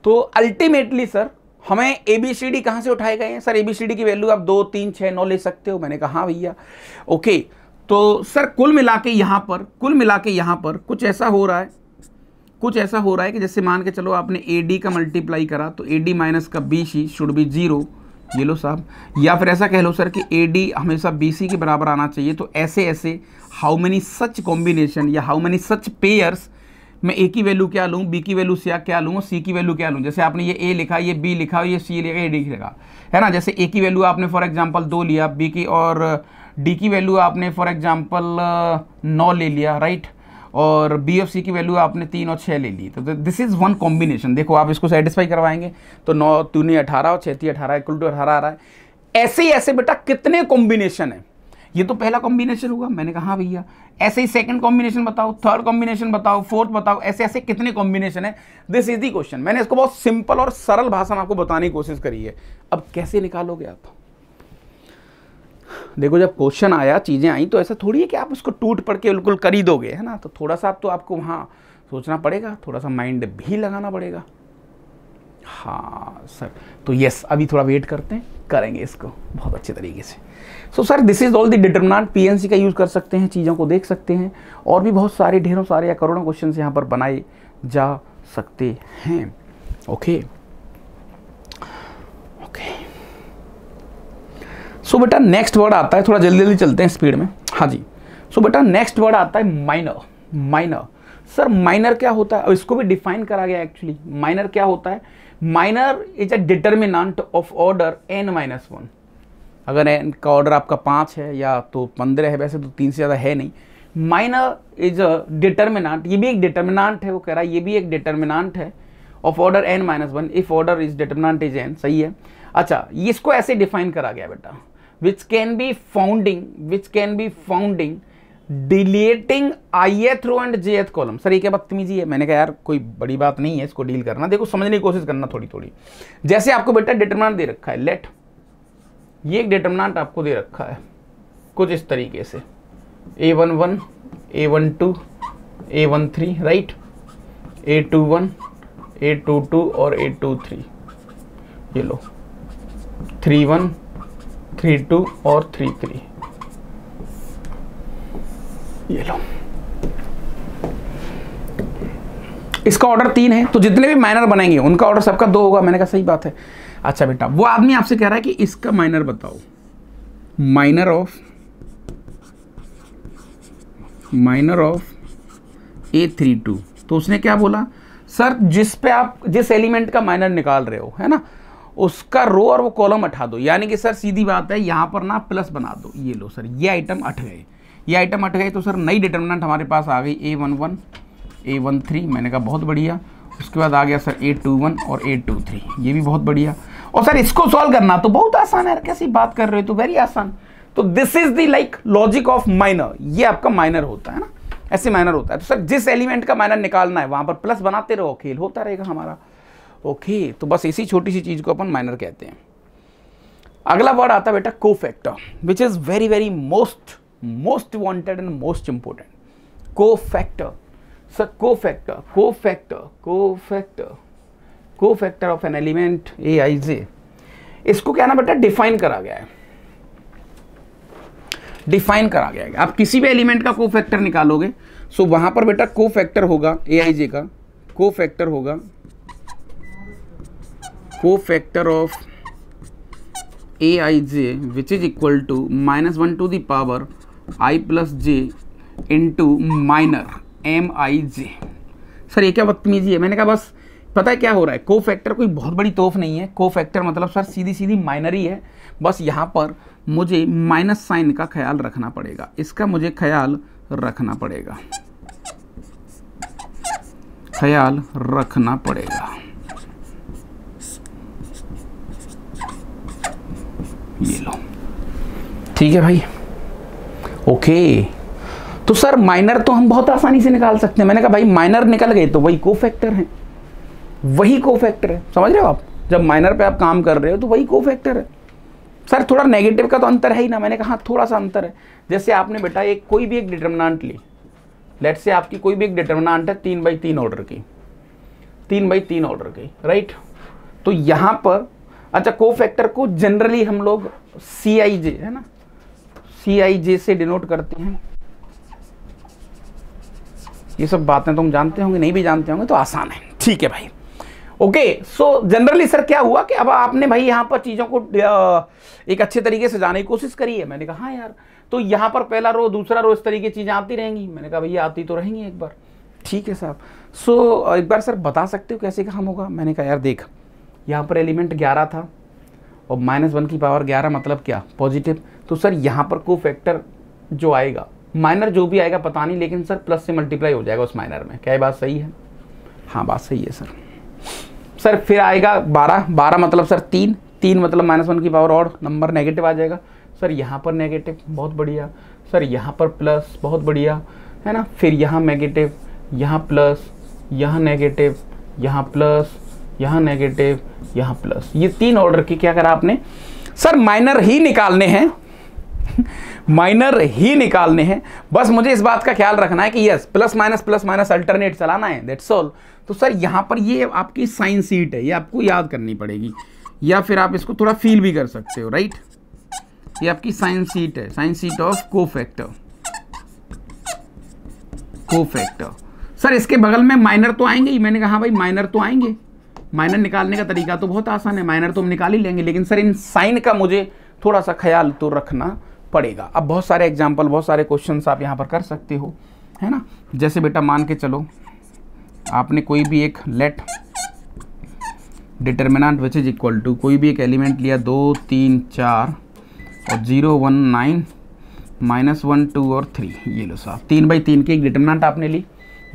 तो अल्टीमेटली सर हमें ABCD कहाँ से उठाए गए हैं? सर ABCD की वैल्यू आप 2, 3, 6, 9 ले सकते हो। मैंने कहा हाँ भैया ओके। तो सर कुल मिला के यहाँ पर कुछ ऐसा हो रहा है कि जैसे मान के चलो आपने AD का मल्टीप्लाई करा तो AD माइनस का BC शुड बी 0, ये लो साहब। या फिर ऐसा कह लो सर कि AD हमेशा BC के बराबर आना चाहिए। तो ऐसे हाउ मेनी सच कॉम्बिनेशन या हाउ मेनी सच पेयर्स, मैं A की वैल्यू क्या लूँ, B की वैल्यू क्या लूँ, C की वैल्यू क्या लूँ। जैसे आपने ये A लिखा, ये B लिखा, ये C लिखा, ये D लिखा है ना। जैसे A की वैल्यू आपने फॉर एग्जांपल 2 लिया, B की और D की वैल्यू आपने फॉर एग्जांपल 9 ले लिया, राइट। और B और C की वैल्यू आपने 3 और 6 ले ली। तो दिस इज वन कॉम्बिनेशन। देखो आप इसको सेटिस्फाई करवाएंगे तो 9 दूनी 18 और 6 18 इक्वल टू 18 आ रहा है। ऐसे बेटा कितने कॉम्बिनेशन है? ये तो पहला कॉम्बिनेशन होगा। मैंने कहा हाँ भैया। ऐसे ही सेकंड कॉम्बिनेशन बताओ, थर्ड कॉम्बिनेशन बताओ, फोर्थ बताओ, ऐसे कितने कॉम्बिनेशन है? This is the question. मैंने इसको बहुत सिंपल और सरल भाषा में आपको बताने की कोशिश करी है। अब कैसे निकालोगे आप? देखो जब क्वेश्चन आया, चीजें आई, तो ऐसा थोड़ी है कि आप उसको टूट पड़ के बिल्कुल कर ही दोगे, है ना। तो थोड़ा सा तो आपको वहाँ सोचना पड़ेगा, थोड़ा सा माइंड भी लगाना पड़ेगा। हाँ सर, तो यस अभी थोड़ा वेट करते हैं, करेंगे इसको बहुत अच्छे तरीके से। So sir this is all the determinant. PNC का यूज कर सकते हैं, चीज़ों को देख सकते हैं, और भी बहुत सारे ढेरों सारे या करोड़ों क्वेश्चन यहाँ पर बनाए जा सकते हैं। ओके सो बेटा नेक्स्ट वर्ड आता है, थोड़ा जल्दी चलते हैं स्पीड में। हाँ जी। सो बेटा नेक्स्ट वर्ड आता है माइनर। सर माइनर क्या होता है? इसको भी डिफाइन करा गया एक्चुअली। माइनर क्या होता है? Minor is a determinant of order n-1। अगर n का ऑर्डर आपका 5 है या तो 15 है, वैसे तो 3 से ज़्यादा है नहीं। माइनर इज अ डिटर्मिनेंट, ये भी एक डिटर्मिनेंट है, वो कह रहा है ये भी एक डिटर्मिनेंट है of order n-1 if order is determinant is n। सही है। अच्छा, इसको ऐसे डिफाइन करा गया बेटा, which can be founding deleting ith row and jth column. Sir ये क्या बदतमीजी है? मैंने कहा यार कोई बड़ी बात नहीं है इसको डील करना। देखो समझने की कोशिश करना थोड़ी। जैसे आपको बेटा डिटरमिनेंट दे रखा है, लेट ये एक डिटरमिनेंट आपको दे रखा है, कुछ इस तरीके से A11, A12, A13, right, A21, A22 और A23, ये लो 31, 32 और 33, ये लो। इसका ऑर्डर 3 है, तो जितने भी माइनर बनेंगे उनका ऑर्डर सबका 2 होगा। मैंने कहा सही बात है। अच्छा बेटा, वो आदमी आपसे कह रहा है कि इसका माइनर बताओ, माइनर ऑफ A32। तो उसने क्या बोला, सर जिस पे आप जिस एलिमेंट का माइनर निकाल रहे हो, है ना, उसका रो और वो कॉलम हटा दो। यानी कि सर सीधी बात है, यहां पर ना प्लस बना दो। ये लो सर, ये आइटम हट गए, ये आइटम हट गए, तो सर नई डिटर्मिनेंट हमारे पास आ गई A11, A13। मैंने कहा बहुत बढ़िया। उसके बाद आ गया सर A21 और A23, ये भी बहुत बढ़िया। और सर इसको सॉल्व करना तो बहुत आसान है यार, कैसी बात कर रहे हो, तो वेरी आसान। तो this is the like logic of minor, ये आपका माइनर होता है ना, ऐसे माइनर होता है। तो सर जिस एलिमेंट का माइनर निकालना है वहां पर प्लस बनाते रहो, खेल होता रहेगा हमारा। ओके, तो बस इसी छोटी सी चीज को अपन माइनर कहते हैं। अगला वर्ड आता है बेटा cofactor, which is very very most wanted and most important. Cofactor, sir cofactor of an element Aij, इसको क्या ना बेटा डिफाइन करा गया है, आप किसी भी एलिमेंट का कोफैक्टर निकालोगे, सो वहां पर बेटा कोफैक्टर होगा Aij का, कोफैक्टर होगा, cofactor of Aij which is equal to -1 to the power I plus j into minor Mij। Sir ये क्या बदतमीजी है। मैंने कहा बस पता है क्या हो रहा है, कोफैक्टर कोई बहुत बड़ी तोफ नहीं है। कोफैक्टर मतलब सर सीधी सीधी माइनर ही है। बस यहाँ पर मुझे माइनस साइन का ख्याल रखना पड़ेगा, इसका मुझे ख्याल रखना पड़ेगा, ये लो, ठीक है भाई। ओके, तो सर माइनर तो हम बहुत आसानी से निकाल सकते हैं। मैंने कहा भाई माइनर निकल गए तो वही कोफैक्टर है, समझ रहे हो आप। जब माइनर पे आप काम कर रहे हो तो वही कोफैक्टर है। सर थोड़ा नेगेटिव का तो अंतर है ही ना। मैंने कहा थोड़ा सा अंतर है। जैसे आपने बेटा कोई भी एक डिटर्मिनेंट ली, लेट्स से आपकी कोई भी एक डिटर्मिनेंट है 3/3 ऑर्डर की, राइट। तो यहां पर अच्छा कोफैक्टर को जनरली हम लोग Cij, है ना, Cij से डिनोट करते हैं। ये सब बातें तुम जानते होंगे, नहीं भी जानते होंगे तो आसान है, ठीक है भाई। ओके, सो जनरली सर क्या हुआ कि अब आपने भाई यहाँ पर चीज़ों को एक अच्छे तरीके से जाने की कोशिश करी है। मैंने कहा हाँ यार, तो यहाँ पर पहला रो दूसरा रो इस तरीके की चीज़ें आती रहेंगी। मैंने कहा भैया आती तो रहेंगी एक बार, ठीक है साहब। सो एक बार सर बता सकते हो कैसे काम होगा। मैंने कहा यार देख, यहाँ पर एलिमेंट 11 था और -1 की पावर 11 मतलब क्या, पॉजिटिव। तो सर यहाँ पर कोफैक्टर जो आएगा, माइनर जो भी आएगा पता नहीं, लेकिन सर प्लस से मल्टीप्लाई हो जाएगा उस माइनर में। क्या ये बात सही है? हाँ बात सही है सर फिर आएगा 12 मतलब सर 3 मतलब -1 की पावर और नंबर नेगेटिव आ जाएगा। सर यहाँ पर नेगेटिव, बहुत बढ़िया। सर यहाँ पर प्लस, बहुत बढ़िया, है ना। फिर यहाँ नेगेटिव, यहाँ प्लस, यहाँ नेगेटिव, यहाँ प्लस, यहाँ नेगेटिव, यहाँ प्लस। ये 3 ऑर्डर की क्या करा आपने, सर माइनर ही निकालने हैं बस मुझे इस बात का ख्याल रखना है कि यस प्लस माइनस अल्टरनेट चलाना है, दैट्स ऑल। तो सर यहाँ पर ये आपकी साइन सीट है, ये आपको याद करनी पड़ेगी, या फिर आप इसको थोड़ा फील भी कर सकते हो, राइट। ये आपकी साइन सीट है, sign sheet of cofactor. Sir इसके बगल में माइनर तो आएंगे ही। मैंने कहा हाँ भाई माइनर तो आएंगे, माइनर निकालने का तरीका तो बहुत आसान है, माइनर तो हम निकाल ही लेंगे, लेकिन सर इन साइन का मुझे थोड़ा सा ख्याल तो रखना पड़ेगा। अब बहुत सारे एग्जाम्पल, बहुत सारे क्वेश्चंस आप यहाँ पर कर सकते हो, है ना। जैसे बेटा मान के चलो आपने कोई भी एक let determinant which is equal to कोई भी एक एलिमेंट लिया 2 3 4 और 0 1 9 -1 2 और 3। ये लो साहब 3/3 की एक डिटर्मिनेंट आपने ली,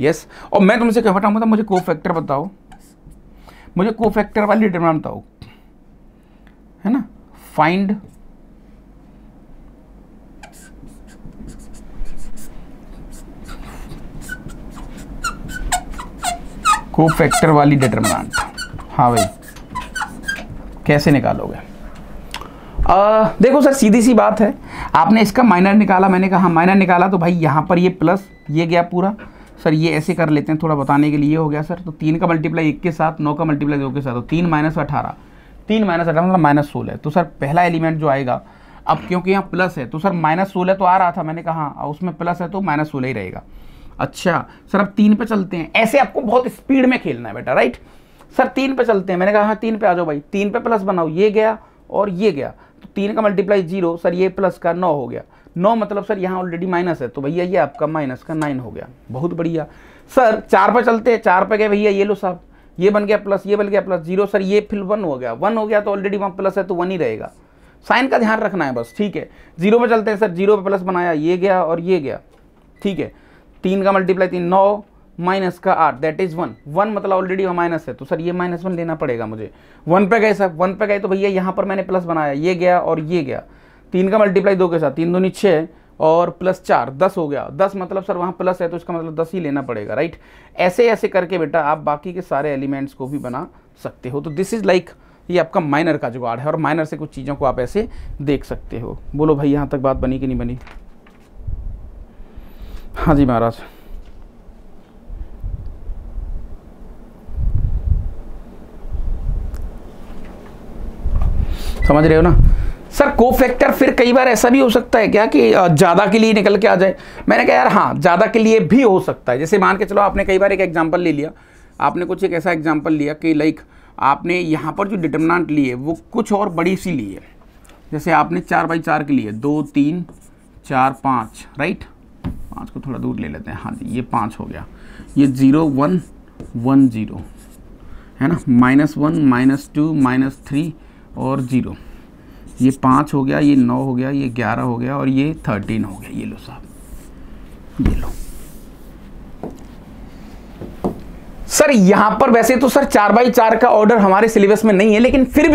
यस। और मैं तुमसे क्या बताऊँ, मतलब मुझे कोफैक्टर बताओ, मुझे कोफैक्टर वाली डिटर्मिनेंट बताओ, है ना। फाइंड कोफैक्टर वाली डिटर्मिनेंट। हाँ भाई कैसे निकालोगे? देखो सर सीधी सी बात है, आपने इसका माइनर निकाला, मैंने कहा हाँ माइनर निकाला, तो भाई यहाँ पर ये प्लस ये गया पूरा। सर ये ऐसे कर लेते हैं थोड़ा बताने के लिए, हो गया सर। तो 3 का मल्टीप्लाई 1 के साथ, 9 का मल्टीप्लाई 2 के साथ, तो 3 माइनस 18, 3 माइनस 18 मतलब माइनस 16। तो सर पहला एलिमेंट जो आएगा, अब क्योंकि यहाँ प्लस है तो सर माइनस 16 तो आ रहा था, मैंने कहा हाँ उसमें प्लस है तो माइनस 16 ही रहेगा। अच्छा सर अब 3 पे चलते हैं, ऐसे आपको बहुत स्पीड में खेलना है बेटा, राइट। सर 3 पे चलते हैं, मैंने कहा हाँ 3 पे आ जाओ भाई, 3 पे प्लस बनाओ, ये गया और ये गया, तो 3 का मल्टीप्लाई 0, सर ये प्लस का 9 हो गया, 9 मतलब सर यहाँ ऑलरेडी माइनस है, तो भैया ये आपका माइनस का 9 हो गया, बहुत बढ़िया। सर 4 पे चलते हैं, 4 पे गए भैया, ये लो साहब, ये बन गया प्लस, ये बन गया प्लस, 0 सर ये फिर 1 हो गया, 1 हो गया तो ऑलरेडी वहाँ प्लस है तो 1 ही रहेगा, साइन का ध्यान रखना है बस, ठीक है। 0 पे चलते हैं सर, 0 पे प्लस बनाया, ये गया और ये गया, ठीक है। 3 का मल्टीप्लाई 3, 9 माइनस का 8 दैट इज 1, 1 मतलब ऑलरेडी माइनस है, तो सर ये -1 लेना पड़ेगा मुझे। 1 पे गए सर, 1 पे गए तो भैया यहाँ पर मैंने प्लस बनाया, ये गया और ये गया। 3 का मल्टीप्लाई 2 के साथ, 3 दूनी 6 और प्लस 4 10 हो गया, 10 मतलब सर वहाँ प्लस है तो इसका मतलब 10 ही लेना पड़ेगा, राइट। ऐसे ऐसे करके बेटा आप बाकी के सारे एलिमेंट्स को भी बना सकते हो। तो दिस इज लाइक ये आपका माइनर का जुगाड़ है, और माइनर से कुछ चीज़ों को आप ऐसे देख सकते हो। बोलो भाई यहाँ तक बात बनी कि नहीं बनी? हाँ जी महाराज। समझ रहे हो ना सर? कोफैक्टर फिर कई बार ऐसा भी हो सकता है क्या कि ज़्यादा के लिए निकल के आ जाए? मैंने कहा यार हाँ ज़्यादा के लिए भी हो सकता है। जैसे मान के चलो आपने कई बार एक एग्जांपल ले लिया, आपने कुछ एक ऐसा एग्जांपल लिया कि लाइक आपने यहाँ पर जो डिटर्मिनेंट लिए वो कुछ और बड़ी सी ली है, जैसे आपने 4/4 के लिए 2 3 4 5, राइट। 5 को थोड़ा दूर ले लेते हैं, हाँ जी ये 5 हो गया, ये 0 1 1 0 है ना, -1 -2 -3 और 0, ये 5 हो गया, ये 9 हो गया, ये 11 हो गया और ये 13 हो गया। ये लो साहब, ये लो सर। यहां पर वैसे तो सर 4/4 का ऑर्डर हमारे सिलेबस में नहीं है, लेकिन फिर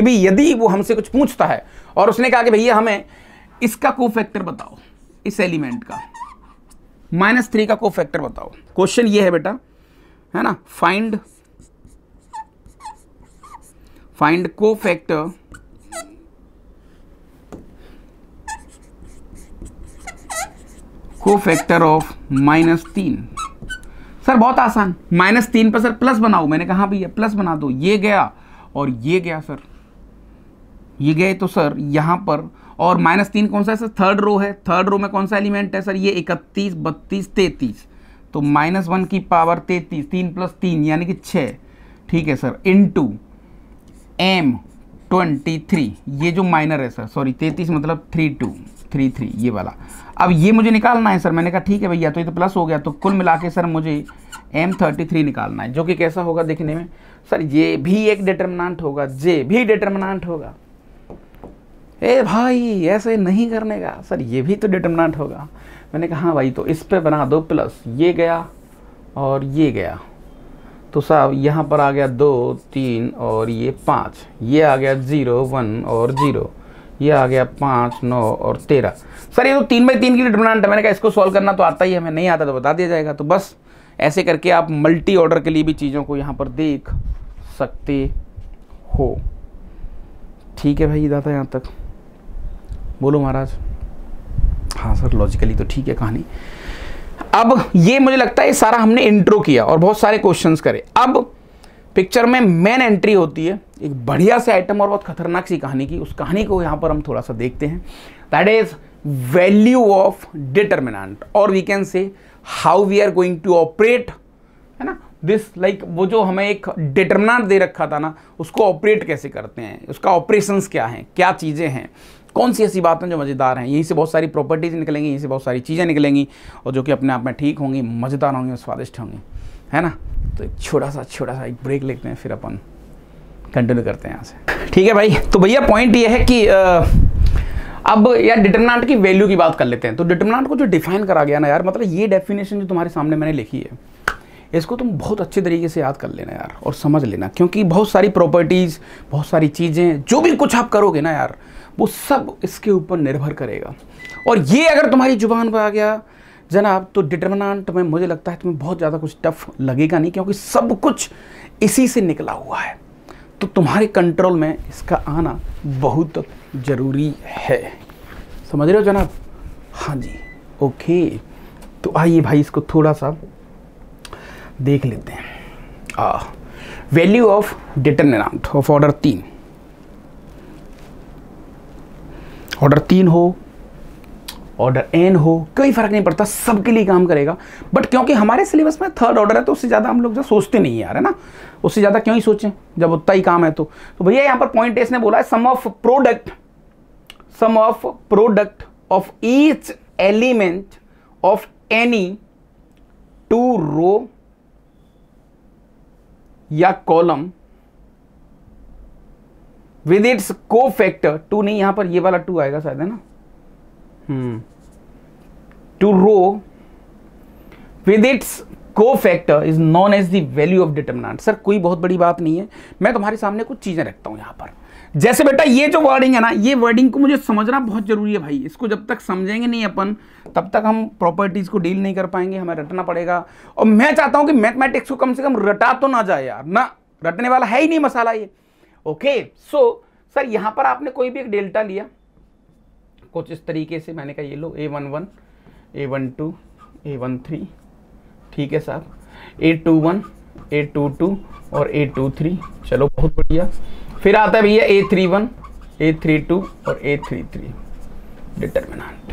भी यदि वो हमसे कुछ पूछता है और उसने कहा कि भैया हमें इसका कोफैक्टर बताओ, इस एलिमेंट का -3 का कोफैक्टर बताओ, क्वेश्चन ये है बेटा, है ना, फाइंड कोफैक्टर ऑफ -3। सर बहुत आसान, -3 पर सर प्लस बनाओ, मैंने कहा भैया प्लस बना दो, ये गया और ये गया सर, ये गए तो सर यहाँ पर, और -3 कौन सा है सर? थर्ड रो है, थर्ड रो में कौन सा एलिमेंट है सर? ये 31 32 33, तो -1 की पावर 33, 3 + 3 यानी कि 6, ठीक है सर, इनटू M23, ये जो माइनर है सर, सॉरी 33 मतलब 3233 ये वाला। अब ये मुझे निकालना है सर, मैंने कहा ठीक है भैया, तो ये तो प्लस हो गया, तो कुल मिला के सर मुझे M33 निकालना है, जो कि कैसा होगा देखने में सर? ये भी एक डिटर्मिनेंट होगा, जे भी डिटर्मिनेंट होगा। ए भाई ऐसे नहीं करने का सर, ये भी तो डिटर्मिनेंट होगा। मैंने कहा हाँ भाई, तो इस पे बना दो प्लस, ये गया और ये गया, तो साहब यहाँ पर आ गया 2 3 और ये 5, ये आ गया 0 1 और 0, ये आ गया 5 9 और 13। सर ये तो 3/3 की डिटर्मिनेंट है, मैंने कहा इसको सॉल्व करना तो आता ही है, हमें नहीं आता तो बता दिया जाएगा। तो बस ऐसे करके आप मल्टी ऑर्डर के लिए भी चीज़ों को यहाँ पर देख सकते हो। ठीक है भाई दादा, यहाँ तक बोलो महाराज? हाँ सर लॉजिकली तो ठीक है कहानी। अब ये मुझे लगता है सारा हमने इंट्रो किया और बहुत सारे क्वेश्चंस करे। अब पिक्चर में मेन एंट्री होती है एक बढ़िया से आइटम और बहुत खतरनाक सी कहानी की, उस कहानी को यहाँ पर हम थोड़ा सा देखते हैं। That is value of determinant, और we can say how we are going to operate, है ना, दिस लाइक वो जो हमें एक डिटर्मिनेंट दे रखा था ना, उसको ऑपरेट कैसे करते हैं, उसका ऑपरेशंस क्या हैं, क्या चीज़ें हैं, कौन सी ऐसी बातें जो मज़ेदार हैं। यहीं से बहुत सारी प्रॉपर्टीज़ निकलेंगी, यहीं से बहुत सारी चीज़ें निकलेंगी, और जो कि अपने आप में ठीक होंगी, मज़ेदार होंगी, स्वादिष्ट होंगी, है ना। तो एक छोटा सा एक ब्रेक लेते हैं, फिर अपन कंटिन्यू करते हैं यहाँ से। ठीक है भाई, तो भैया पॉइंट ये है कि अब यार डिटर्मिनेंट की वैल्यू की बात कर लेते हैं। तो डिटर्मिनेंट को जो डिफाइन करा गया ना यार, मतलब ये डेफिनेशन जो तुम्हारे सामने मैंने लिखी है, इसको तुम बहुत अच्छे तरीके से याद कर लेना यार और समझ लेना, क्योंकि बहुत सारी प्रॉपर्टीज़, बहुत सारी चीज़ें, जो भी कुछ आप करोगे ना यार, वो सब इसके ऊपर निर्भर करेगा। और ये अगर तुम्हारी जुबान पर आ गया जनाब, तो डिटर्मिनेंट में मुझे लगता है तुम्हें बहुत ज़्यादा कुछ टफ लगेगा नहीं, क्योंकि सब कुछ इसी से निकला हुआ है। तो तुम्हारे कंट्रोल में इसका आना बहुत ज़रूरी है। समझ रहे हो जनाब? हाँ जी, ओके। तो आइए भाई इसको थोड़ा सा देख लेते हैं। Value of determinant of order 3, order 3 हो, ऑर्डर n हो, कोई फर्क नहीं पड़ता, सबके लिए काम करेगा। बट क्योंकि हमारे सिलेबस में थर्ड ऑर्डर है तो उससे ज़्यादा हम लोग जो सोचते नहीं यार, है ना, उससे ज़्यादा क्यों ही सोचें जब उतना ही काम है। तो भैया यहाँ पर पॉइंट इसने बोला है sum of product of each element of any 2 row या कॉलम विद इट्स कोफैक्टर, 2 नहीं, यहां पर ये वाला 2 आएगा शायद, है ना, 2 row with its cofactor is known as the value of determinant. Sir कोई बहुत बड़ी बात नहीं है, मैं तुम्हारे सामने कुछ चीजें रखता हूं यहां पर। जैसे बेटा ये जो वर्डिंग है ना, ये वर्डिंग को मुझे समझना बहुत जरूरी है भाई। इसको जब तक समझेंगे नहीं अपन तब तक हम प्रॉपर्टीज को डील नहीं कर पाएंगे, हमें रटना पड़ेगा। और मैं चाहता हूं कि मैथमेटिक्स को कम से कम रटा तो ना जाए यार, ना रटने वाला है ही नहीं मसाला ये। ओके, सो सर यहां पर आपने कोई भी एक डेल्टा लिया कुछ इस तरीके से, मैंने कहा ये लो A11, A12, A13, ठीक है साहब, A21, A22 और A23, चलो बहुत बढ़िया। फिर आता है भैया A31, A32 और A33 determinant.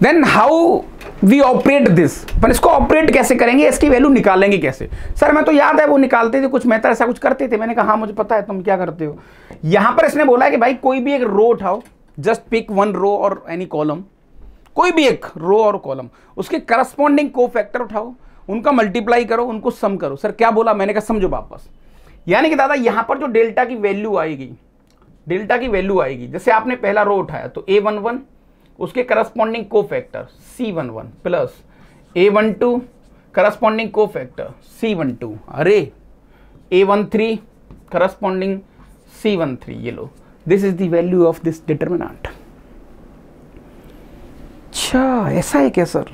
Then how we operate this, पर इसको ऑपरेट कैसे करेंगे, इसकी वैल्यू निकालेंगे कैसे? सर मैं तो याद है वो निकालते थे कुछ, मैं तो ऐसा कुछ करते थे। मैंने कहा हाँ मुझे पता है तुम क्या करते हो। यहां पर इसने बोला है कि भाई कोई भी एक रो उठाओ, जस्ट पिक 1 रो और एनी कॉलम, कोई भी एक रो और कॉलम, उसके करस्पॉन्डिंग कोफैक्टर उठाओ, उनका मल्टीप्लाई करो, उनको सम करो। सर क्या बोला? मैंने कहा समझो वापस। यानी कि दादा यहां पर जो डेल्टा की वैल्यू आएगी, डेल्टा की वैल्यू आएगी, जैसे आपने पहला रो उठाया तो A11 उसके corresponding cofactor C11 plus A12 corresponding cofactor C12, अरे A13 करस्पॉन्डिंग C13, ये लो, this is the value of this determinant. अच्छा ऐसा है क्या सर?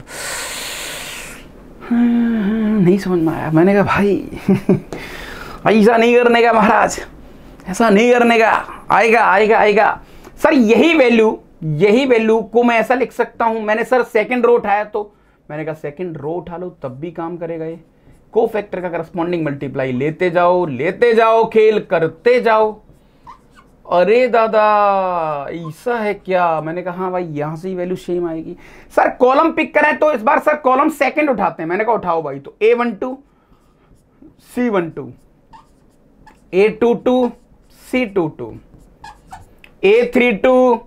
नहीं समझ में आया। मैंने कहा भाई ऐसा नहीं करने का महाराज, ऐसा नहीं करने का, आएगा आएगा आएगा। सर यही वैल्यू को मैं ऐसा लिख सकता हूं, मैंने सर सेकंड रो उठाया तो मैंने कहा सेकंड रो उठा लो तब भी काम करेगा ये। कोफैक्टर का करस्पॉन्डिंग मल्टीप्लाई लेते जाओ, खेल करते जाओ। अरे दादा ऐसा है क्या? मैंने कहा हाँ भाई यहां से ही वैल्यू सेम आएगी। सर कॉलम पिक करें तो इस बार सर कॉलम सेकंड उठाते हैं। मैंने कहा उठाओ भाई, तो A12 C12, A22 C22, A32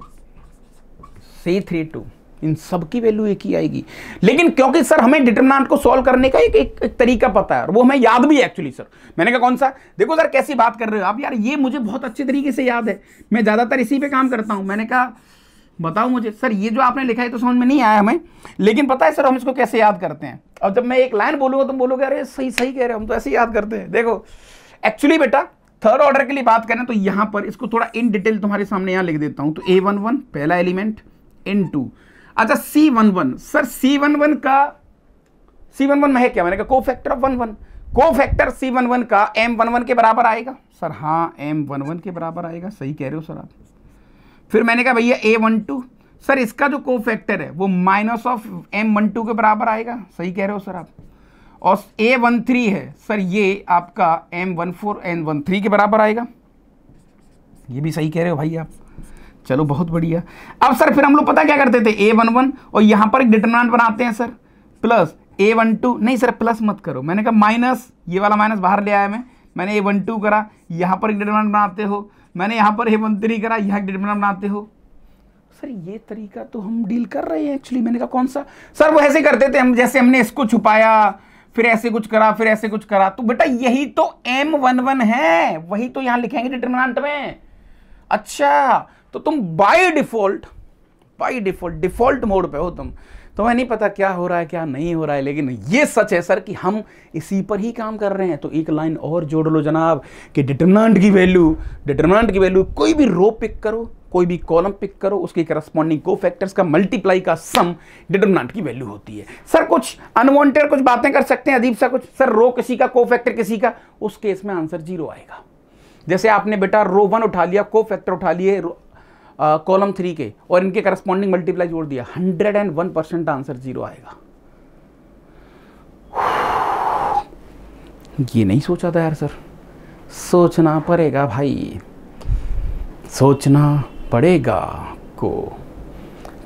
C32, इन सब की वैल्यू एक ही आएगी। लेकिन क्योंकि सर हमें डिटरमिनेंट को सॉल्व करने का एक तरीका पता है और वो हमें याद भी है एक्चुअली। सर मैंने कहा कौन सा? देखो सर कैसी बात कर रहे हो आप यार, ये मुझे बहुत अच्छे तरीके से याद है, मैं ज्यादातर इसी पे काम करता हूं। मैंने कहा बताओ मुझे सर ये जो आपने लिखा है तो समझ में नहीं आया हमें, लेकिन पता है सर हम इसको कैसे याद करते हैं। और जब मैं एक लाइन बोलूंगा तुम बोलोगे अरे सही सही कह रहे हो, हम तो ऐसे ही याद करते हैं। देखो एक्चुअली बेटा थर्ड ऑर्डर के लिए बात करें तो यहां पर इसको थोड़ा इन डिटेल तुम्हारे सामने यहां लिख देता हूं। तो A11 पहला एलिमेंट, N2, अच्छा C11, सर C11 में है क्या? मैंने कहा कोफैक्टर ऑफ 11, कोफैक्टर C11 का M11 के बराबर आएगा। सर हाँ M11 के बराबर आएगा, सही कह रहे हो सर आप। फिर मैंने कहा भैया A12, सर इसका जो कोफैक्टर है वो माइनस ऑफ M12 के बराबर आएगा, सही कह रहे हो सर आप। और A13 है सर ये आपका M14 N13 के बराबर आएगा, ये भी सही कह रहे हो भाई आप। चलो बहुत बढ़िया। अब सर फिर हम लोग पता क्या करते थे, A11 और यहां पर एक डिटरमिनेंट बनाते हैं सर प्लस A12, नहीं सर प्लस मत करो, मैंने कहा माइनस, ये वाला माइनस बाहर ले आया मैंने A12 करा, यहां पर एक डिटरमिनेंट बनाते हो, मैंने यहां पर A13 करा, यहां एक डिटरमिनेंट बनाते हो। सर ये तरीका तो हम डील कर रहे हैं एक्चुअली। मैंने कहा कौन सा? सर वो ऐसे करते थे हम, जैसे हमने इसको छुपाया फिर ऐसे कुछ करा फिर ऐसे कुछ करा, तो बेटा यही तो M11 है, वही तो यहां लिखेंगे डिटरमिनेंट में। अच्छा तो तुम बाय डिफॉल्ट डिफॉल्ट मोड पे हो तुम, तुम्हें नहीं पता क्या हो रहा है क्या नहीं हो रहा है, लेकिन ये सच है सर कि हम इसी पर ही काम कर रहे हैं। तो एक लाइन और जोड़ लो जनाब कि डिटरमिनेंट की वैल्यू कोई भी रो पिक करो, कोई भी कॉलम पिक करो, उसके करस्पॉन्डिंग कोफैक्टर्स का मल्टीप्लाई का सम डिटरमिनेंट की वैल्यू होती है। सर कुछ अनवांटेड कुछ बातें कर सकते हैं अजीब सा कुछ, सर रो किसी का कोफैक्टर किसी का, उस केस में आंसर 0 आएगा। जैसे आपने बेटा रो 1 उठा लिया, कोफैक्टर उठा लिए कॉलम 3 के और इनके करस्पॉन्डिंग मल्टीप्लाई जोड़ दिया, 101% आंसर 0 आएगा। ये नहीं सोचा था यार सर, सोचना पड़ेगा भाई, सोचना पड़ेगा को।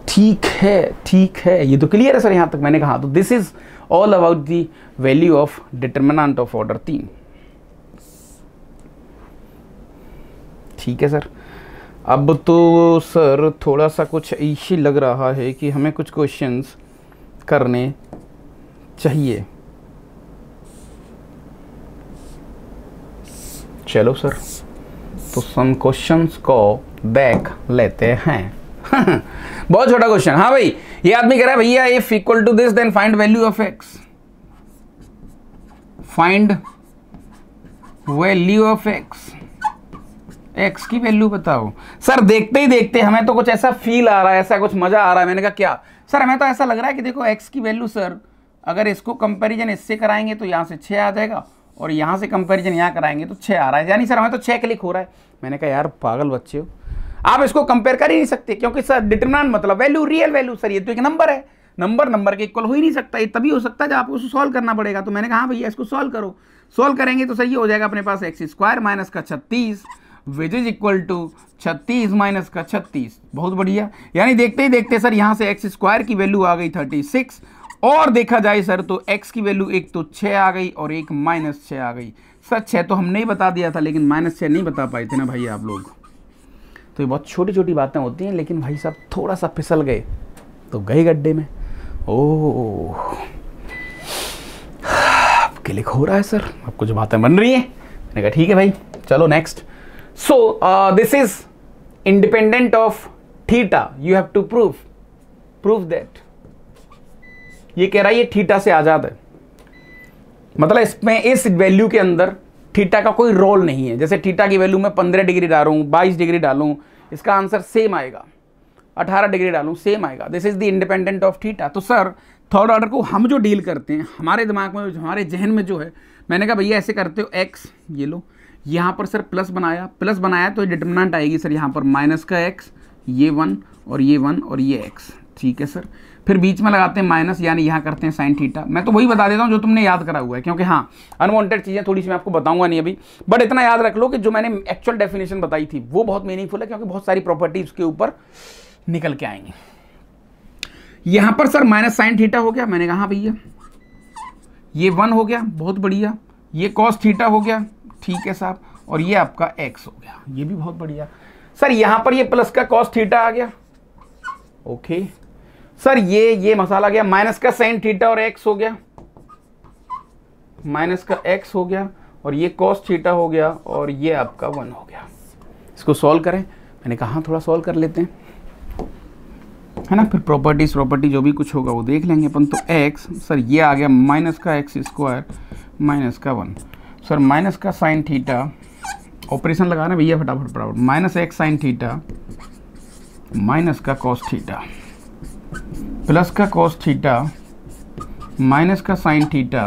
ठीक है, ये तो क्लियर है सर यहाँ तक मैंने कहा। तो this is all about the value of determinant of order 3। ठीक है सर। अब तो सर थोड़ा सा कुछ ऐसी लग रहा है कि हमें कुछ क्वेश्चंस करने चाहिए। चलो सर, तो सम क्वेश्चंस को देख लेते हैं। बहुत छोटा क्वेश्चन। हाँ भाई, ये आदमी कह रहा है भैया if equal to this then find value of x, find value of x, x की वैल्यू बताओ। सर देखते ही देखते हमें तो कुछ ऐसा फील आ रहा है, ऐसा कुछ मजा आ रहा है। मैंने कहा क्या सर, हमें तो ऐसा लग रहा है कि देखो एक्स की वैल्यू सर अगर इसको कंपैरिजन इससे कराएंगे तो यहाँ से 6 आ जाएगा और यहाँ से कंपैरिजन यहाँ कराएंगे तो 6 आ रहा है, यानी सर हमें तो 6 क्लिक हो रहा है। मैंने कहा यार पागल बच्चे हो, आप इसको कंपेयर कर ही नहीं सकते क्योंकि सर डिटरमिनेंट मतलब वैल्यू, रियल वैल्यू। सर ये तो एक नंबर है, नंबर के इक्वल हो ही नहीं सकता, ये तभी हो सकता है जब आपको सॉल्व करना पड़ेगा। तो मैंने कहा हाँ भैया इसको सॉल्व करो, सॉल्व करेंगे तो सर ये हो जाएगा अपने पास एक्स स्क्वायर माइनस का 36 which is equal to 36 minus का 36। बहुत बढ़िया, यानी देखते ही देखते सर यहाँ से एक्स स्क्वायर की वैल्यू आ गई 36 और देखा जाए सर तो एक्स की वैल्यू एक तो 6 आ गई और एक -6 आ गई। सर 6 तो हमने ही बता दिया था लेकिन -6 नहीं बता पाए थे ना भाई आप लोग। तो ये बहुत छोटी छोटी बातें होती हैं, लेकिन भाई साहब थोड़ा सा फिसल गए तो गए गड्ढे में। ओह क्लिक हो रहा है सर, अब कुछ बातें बन रही हैं। मैंने कहा ठीक है भाई चलो next. So this is independent of theta, you have to prove that. ये कह रहा है ये थीटा से आजाद है, मतलब इसमें इस वैल्यू के अंदर थीटा का कोई रोल नहीं है। जैसे थीटा की वैल्यू में 15 डिग्री डालूं, 22 डिग्री डालूं, इसका आंसर सेम आएगा। 18 डिग्री डालूं सेम आएगा। This is the independent of theta. तो सर थर्ड ऑर्डर को हम जो डील करते हैं हमारे दिमाग में, हमारे जहन में जो है, मैंने कहा भैया ऐसे करते हो एक्स, ये लो यहाँ पर सर प्लस बनाया तो डिटरमिनेंट आएगी सर यहाँ पर माइनस का एक्स, ये 1 और ये 1 और ये एक्स। ठीक है सर, फिर बीच में लगाते हैं माइनस, यानी यहाँ करते हैं साइन थीटा। मैं तो वही बता देता हूँ जो तुमने याद करा हुआ है, क्योंकि हाँ अनवांटेड चीज़ें थोड़ी सी मैं आपको बताऊंगा नहीं अभी, बट इतना याद रख लो कि जो मैंने एक्चुअल डेफिनेशन बताई थी वो बहुत मीनिंगफुल है, क्योंकि बहुत सारी प्रॉपर्टी उसके ऊपर निकल के आएंगी। यहाँ पर सर माइनस साइन थीटा हो गया, मैंने कहा भैया ये 1 हो गया, बहुत बढ़िया। ये कॉस थीटा हो गया, ठीक है साहब, और ये आपका एक्स हो गया, ये भी बहुत बढ़िया। सर यहाँ पर ये प्लस का कॉस थीटा आ गया, ओके सर ये मसाला गया, माइनस का साइन थीटा और एक्स हो गया, माइनस का एक्स हो गया, और ये कॉस थीटा हो गया, और ये आपका 1 हो गया। इसको सॉल्व करें, मैंने कहा थोड़ा सॉल्व कर लेते हैं, है ना, फिर प्रॉपर्टी जो भी कुछ होगा वो देख लेंगे अपन। तो एक्स सर ये आ गया माइनस का एक्स स्क्वायर माइनस का 1, सर माइनस का साइन थीटा, ऑपरेशन लगाना भैया फटाफट, minus x sine theta minus का कॉस थीटा प्लस का कॉस थीटा माइनस का साइन थीटा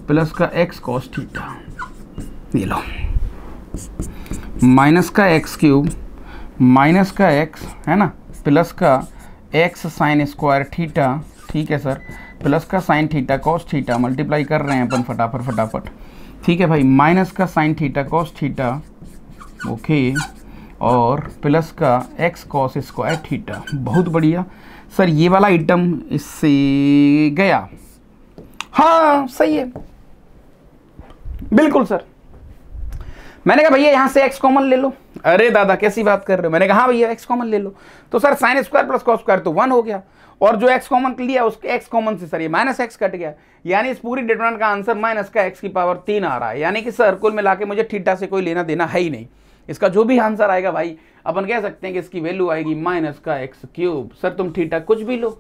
प्लस का एक्स कॉस थीटा, ये लो माइनस का एक्स क्यूब माइनस का एक्स, है ना, प्लस का एक्स साइन स्क्वायर थीटा, ठीक है सर, प्लस का sine theta cos theta, multiply कर रहे हैं अपन फटाफट, ठीक है भाई, माइनस का sine theta cos theta, okay, और प्लस का एक्स कॉस स्क्वायर थीटा, बहुत बढ़िया। सर ये वाला आइटम इससे गया, हाँ सही है, बिल्कुल सर। मैंने कहा भैया यहाँ से x कॉमन ले लो। अरे दादा कैसी बात कर रहे हो? मैंने कहा हाँ भैया x कॉमन ले लो। तो sir sine square plus cos square तो 1 हो गया, और जो x कॉमन लिया उसके x कॉमन से सर ये माइनस x कट गया, यानी इस पूरी डिटरमिनेंट का आंसर माइनस का x की पावर 3 आ रहा है। यानी कि सर कुल मिला के मुझे थीटा से कोई लेना देना है ही नहीं। इसका जो भी आंसर आएगा भाई अपन कह सकते हैं कि इसकी वैल्यू आएगी माइनस का एक्स क्यूब। सर तुम थीटा कुछ भी लो,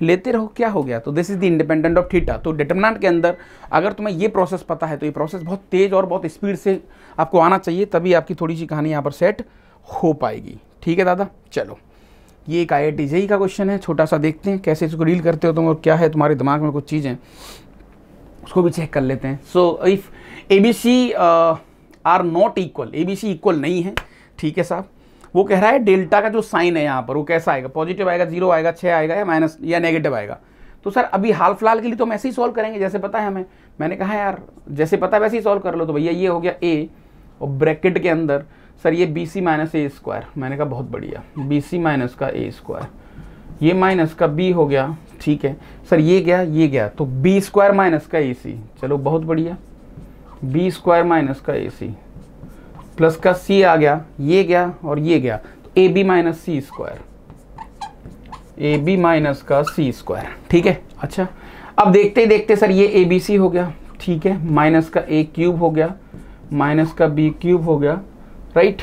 लेते रहो, क्या हो गया। तो this is the independent of theta. तो डिटरमिनेंट के अंदर अगर तुम्हें ये प्रोसेस पता है तो ये प्रोसेस बहुत तेज और बहुत स्पीड से आपको आना चाहिए, तभी आपकी थोड़ी सी कहानी यहाँ पर सेट हो पाएगी। ठीक है दादा, चलो ये एक IIT JEE का क्वेश्चन है, छोटा सा देखते हैं कैसे इसको डील करते हो तुम, और क्या है तुम्हारे दिमाग में कुछ चीज़ें उसको भी चेक कर लेते हैं। So if ABC are not equal, ABC equal नहीं है, ठीक है साहब, वो कह रहा है डेल्टा का जो साइन है यहाँ पर वो कैसा आएगा, पॉजिटिव आएगा, 0 आएगा, 6 आएगा या माइनस या नेगेटिव आएगा। तो सर अभी हाल फिलहाल के लिए तो हम ऐसे ही सॉल्व करेंगे जैसे पता है हमें। मैंने कहा यार जैसे पता है वैसे ही सॉल्व कर लो। तो भैया ये हो गया a और ब्रैकेट के अंदर सर ये bc माइनस ए स्क्वायर, मैंने कहा बहुत बढ़िया, bc माइनस का ए स्क्वायर, ये माइनस का b हो गया, ठीक है सर ये गया तो b स्क्वायर माइनस का ac, चलो बहुत बढ़िया, b स्क्वायर माइनस का ac प्लस का c आ गया, ये गया और ये गया, तो ab माइनस सी स्क्वायर, ab माइनस का सी स्क्वायर, ठीक है। अच्छा अब देखते ही देखते सर ये abc हो गया, ठीक है, माइनस का a क्यूब हो गया, माइनस का b क्यूब हो गया, राइट,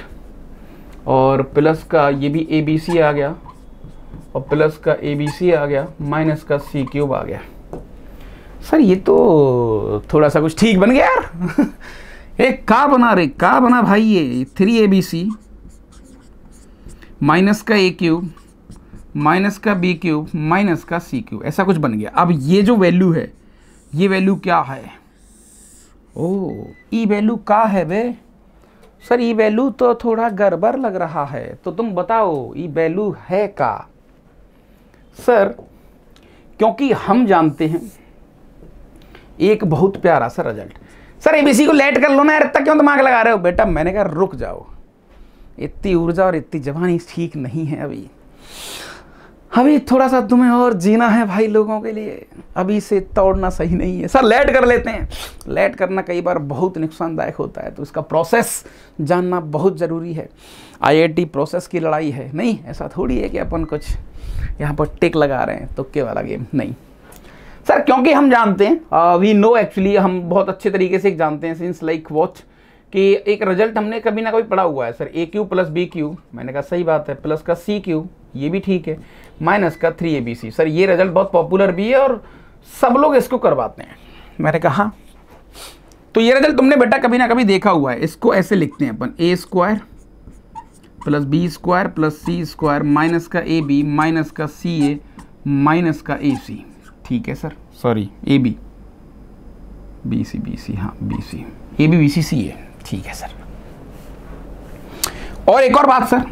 और प्लस का ये भी abc आ गया और प्लस का abc आ गया, माइनस का c क्यूब आ गया। सर ये तो थोड़ा सा कुछ ठीक बन गया यार। एक का बना भाई, ये 3abc माइनस का a क्यूब माइनस का b क्यूब माइनस का c क्यूब, ऐसा कुछ बन गया। अब ये जो वैल्यू है ये वैल्यू क्या है, ओ ई वैल्यू का है बे सर, ई वैल्यू तो थोड़ा गड़बड़ लग रहा है, तो तुम बताओ ई वैल्यू है का सर, क्योंकि हम जानते हैं एक बहुत प्यारा सा रिजल्ट। सर एबीसी को लेट कर लो ना यार, इतना क्यों दिमाग लगा रहे हो बेटा। मैंने कहा रुक जाओ, इतनी ऊर्जा और इतनी जवानी ठीक नहीं है अभी थोड़ा सा तुम्हें और जीना है भाई लोगों के लिए, अभी से तोड़ना सही नहीं है। सर लेट कर लेते हैं, लेट करना कई बार बहुत नुकसानदायक होता है, तो इसका प्रोसेस जानना बहुत ज़रूरी है। आईआईटी प्रोसेस की लड़ाई है, नहीं ऐसा थोड़ी है कि अपन कुछ यहाँ पर टिक लगा रहे हैं, तुक्के वाला गेम नहीं सर, क्योंकि हम जानते हैं, वी नो एक्चुअली, हम बहुत अच्छे तरीके से जानते हैं सिंस लाइक वॉच कि एक रिजल्ट हमने कभी ना कभी पढ़ा हुआ है सर, ए क्यूब प्लस बी क्यूब, मैंने कहा सही बात है, प्लस का सी क्यूब, ये भी ठीक है, माइनस का 3abc। सर ये रिजल्ट बहुत पॉपुलर भी है और सब लोग इसको करवाते हैं। मैंने कहा हाँ, तो ये रिजल्ट तुमने बेटा कभी ना कभी देखा हुआ है। इसको ऐसे लिखते हैं अपन, a square plus b square plus c square minus का ab माइनस का ca माइनस का ac, ठीक है सर, सॉरी ab bc हाँ bc ab bc c है, ठीक है सर। और एक और बात सर,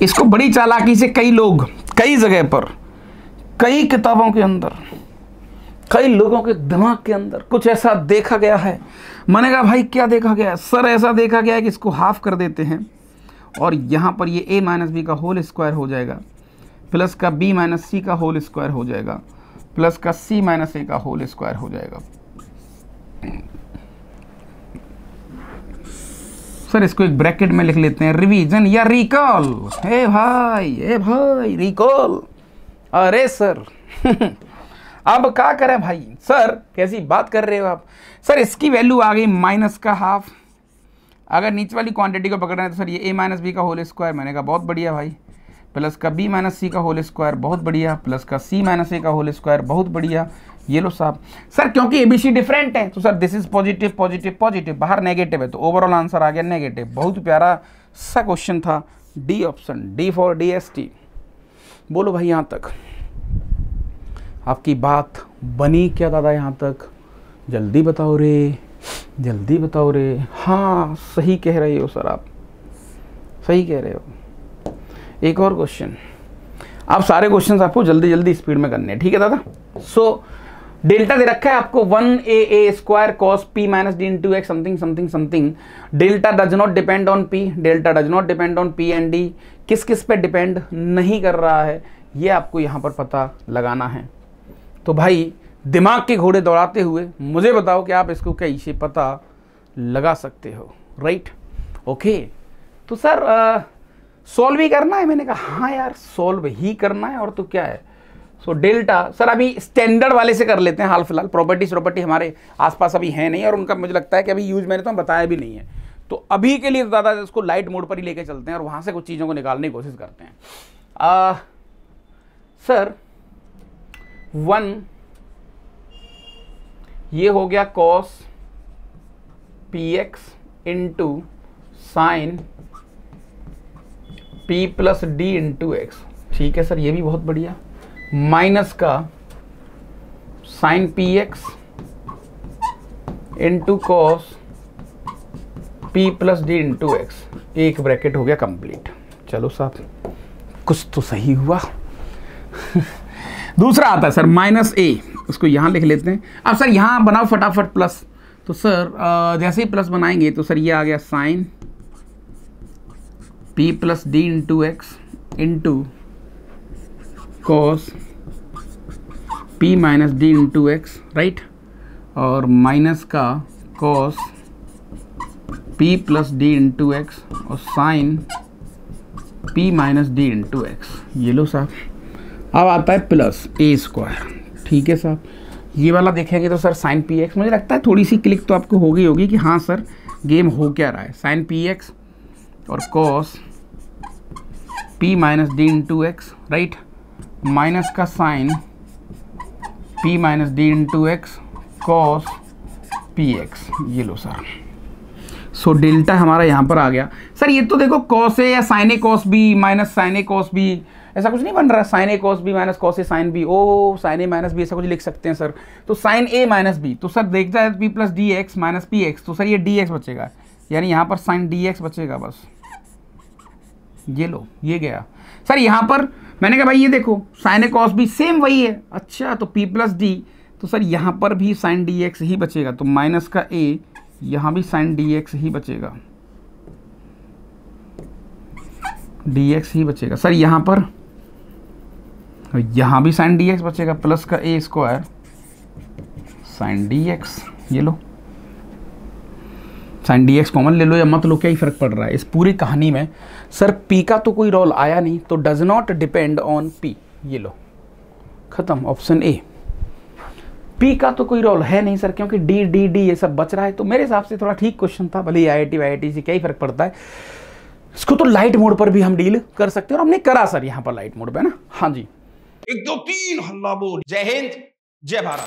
इसको बड़ी चालाकी से कई लोग कई जगह पर कई किताबों के अंदर कई लोगों के दिमाग के अंदर कुछ ऐसा देखा गया है। मैंने कहा भाई क्या देखा गया है सर, ऐसा देखा गया है कि इसको हाफ कर देते हैं और यहाँ पर ये a माइनस बी का होल स्क्वायर हो जाएगा, प्लस का b माइनस सी का होल स्क्वायर हो जाएगा, प्लस का c माइनस ए का होल स्क्वायर हो जाएगा। सर इसको एक ब्रैकेट में लिख लेते हैं, रिवीजन या रिकॉल। हे भाई रिकॉल, अरे सर अब क्या करें भाई, सर कैसी बात कर रहे हो आप। सर इसकी वैल्यू आ गई माइनस का हाफ, अगर नीचे वाली क्वांटिटी को पकड़ना है तो सर ये a माइनस बी का होल स्क्वायर, मैंने कहा बहुत बढ़िया भाई, प्लस का b माइनस सी का होल स्क्वायर, बहुत बढ़िया, प्लस का c माइनस ए का होल स्क्वायर, बहुत बढ़िया। ये लो साहब, सर क्योंकि एबीसी डिफरेंट है तो sir this is positive positive positive, बाहर नेगेटिव है तो ओवरऑल आंसर आ गया नेगेटिव। बहुत प्यारा सा क्वेश्चन था, D option, D for DST। बोलो भाई यहाँ तक आपकी बात बनी क्या दादा, यहाँ तक जल्दी बताओ रे, जल्दी बताओ रे। हाँ सही कह रहे हो सर, आप सही कह रहे हो। एक और क्वेश्चन, आप सारे क्वेश्चन आपको जल्दी जल्दी स्पीड में करने हैं, ठीक है दादा। सो डेल्टा दे रखा है आपको 1a square cos p minus d into x something something something. Delta does not depend on p, delta does not depend on p and d, किस किस पे डिपेंड नहीं कर रहा है ये आपको यहाँ पर पता लगाना है। तो भाई दिमाग के घोड़े दौड़ाते हुए मुझे बताओ कि आप इसको कैसे पता लगा सकते हो, राइट। ओके तो सर सॉल्व ही करना है, मैंने कहा हाँ यार सॉल्व ही करना है, और तो क्या है। सो डेल्टा सर अभी स्टैंडर्ड वाले से कर लेते हैं हाल फिलहाल, प्रॉपर्टी हमारे आसपास अभी है नहीं और उनका मुझे लगता है कि अभी यूज मैंने तो बताया भी नहीं है, तो अभी के लिए ज़्यादा इसको लाइट मोड पर ही लेके चलते हैं और वहाँ से कुछ चीज़ों को निकालने की कोशिश करते हैं। सर 1 ये हो गया cos px into sine p plus d into x, ठीक है सर ये भी बहुत बढ़िया, माइनस का sine px into cos p plus d into x, एक ब्रैकेट हो गया कंप्लीट। चलो साहब, कुछ तो सही हुआ। दूसरा आता है सर माइनस ए, उसको यहाँ लिख लेते हैं। अब सर यहाँ बनाओ फटाफट प्लस। तो सर जैसे ही प्लस बनाएंगे तो सर ये आ गया sine p plus d into x into cos p minus d into x, right, और माइनस का cos p plus d into x और sine p minus d into x. ये लो साहब, अब आता है प्लस ए स्क्वायर। ठीक है साहब, ये वाला देखेंगे तो सर साइन पी एक्स, मुझे लगता है थोड़ी सी क्लिक तो आपको हो गई होगी कि हाँ सर गेम हो क्या रहा है। साइन पी एक्स और cos p minus d into x, right, minus का sine p minus d into x cos p x. ये लो सर, सो डेल्टा हमारा यहाँ पर आ गया। सर ये तो देखो कॉस ए या sign a cos B minus sign a cos B, ऐसा कुछ नहीं बन रहा। Sign a cos B minus cos A sine B, O sign A minus B, ऐसा कुछ लिख सकते हैं सर। तो साइन ए माइनस बी, तो सर देख जाए P plus D x minus P x, तो सर ये डी एक्स बचेगा, यानी यहाँ पर साइन डी एक्स बचेगा बस। ये लो, ये गया सर। यहाँ पर मैंने कहा भाई ये देखो sine a cos b same वही है। अच्छा, तो पी प्लस डी, तो सर यहाँ पर भी साइन डी एक्स ही बचेगा, तो माइनस का ए, यहाँ भी साइन डी एक्स ही बचेगा, डी एक्स ही बचेगा सर। यहाँ पर यहाँ भी साइन डी एक्स बचेगा, प्लस का ए स्क्वायर साइन डी एक्स। ये लो, साइन डी एक्स कॉमन ले लो या मत लो, क्या ही फर्क पड़ रहा है इस पूरी कहानी में। सर पी का तो कोई रोल आया नहीं, तो does not depend on P. ये लो, खत्म, ऑप्शन ए। पी का तो कोई रोल है नहीं सर, क्योंकि डी डी डी ये सब बच रहा है। तो मेरे हिसाब से थोड़ा ठीक क्वेश्चन था, भले IIT वाईआईटी से क्या ही फर्क पड़ता है। इसको तो लाइट मोड पर भी हम डील कर सकते हैं, और हमने करा सर यहाँ पर लाइट मोड पे ना। हाँ जी, 1 2 3 हल्ला बोल। जय हिंद, जय भारत।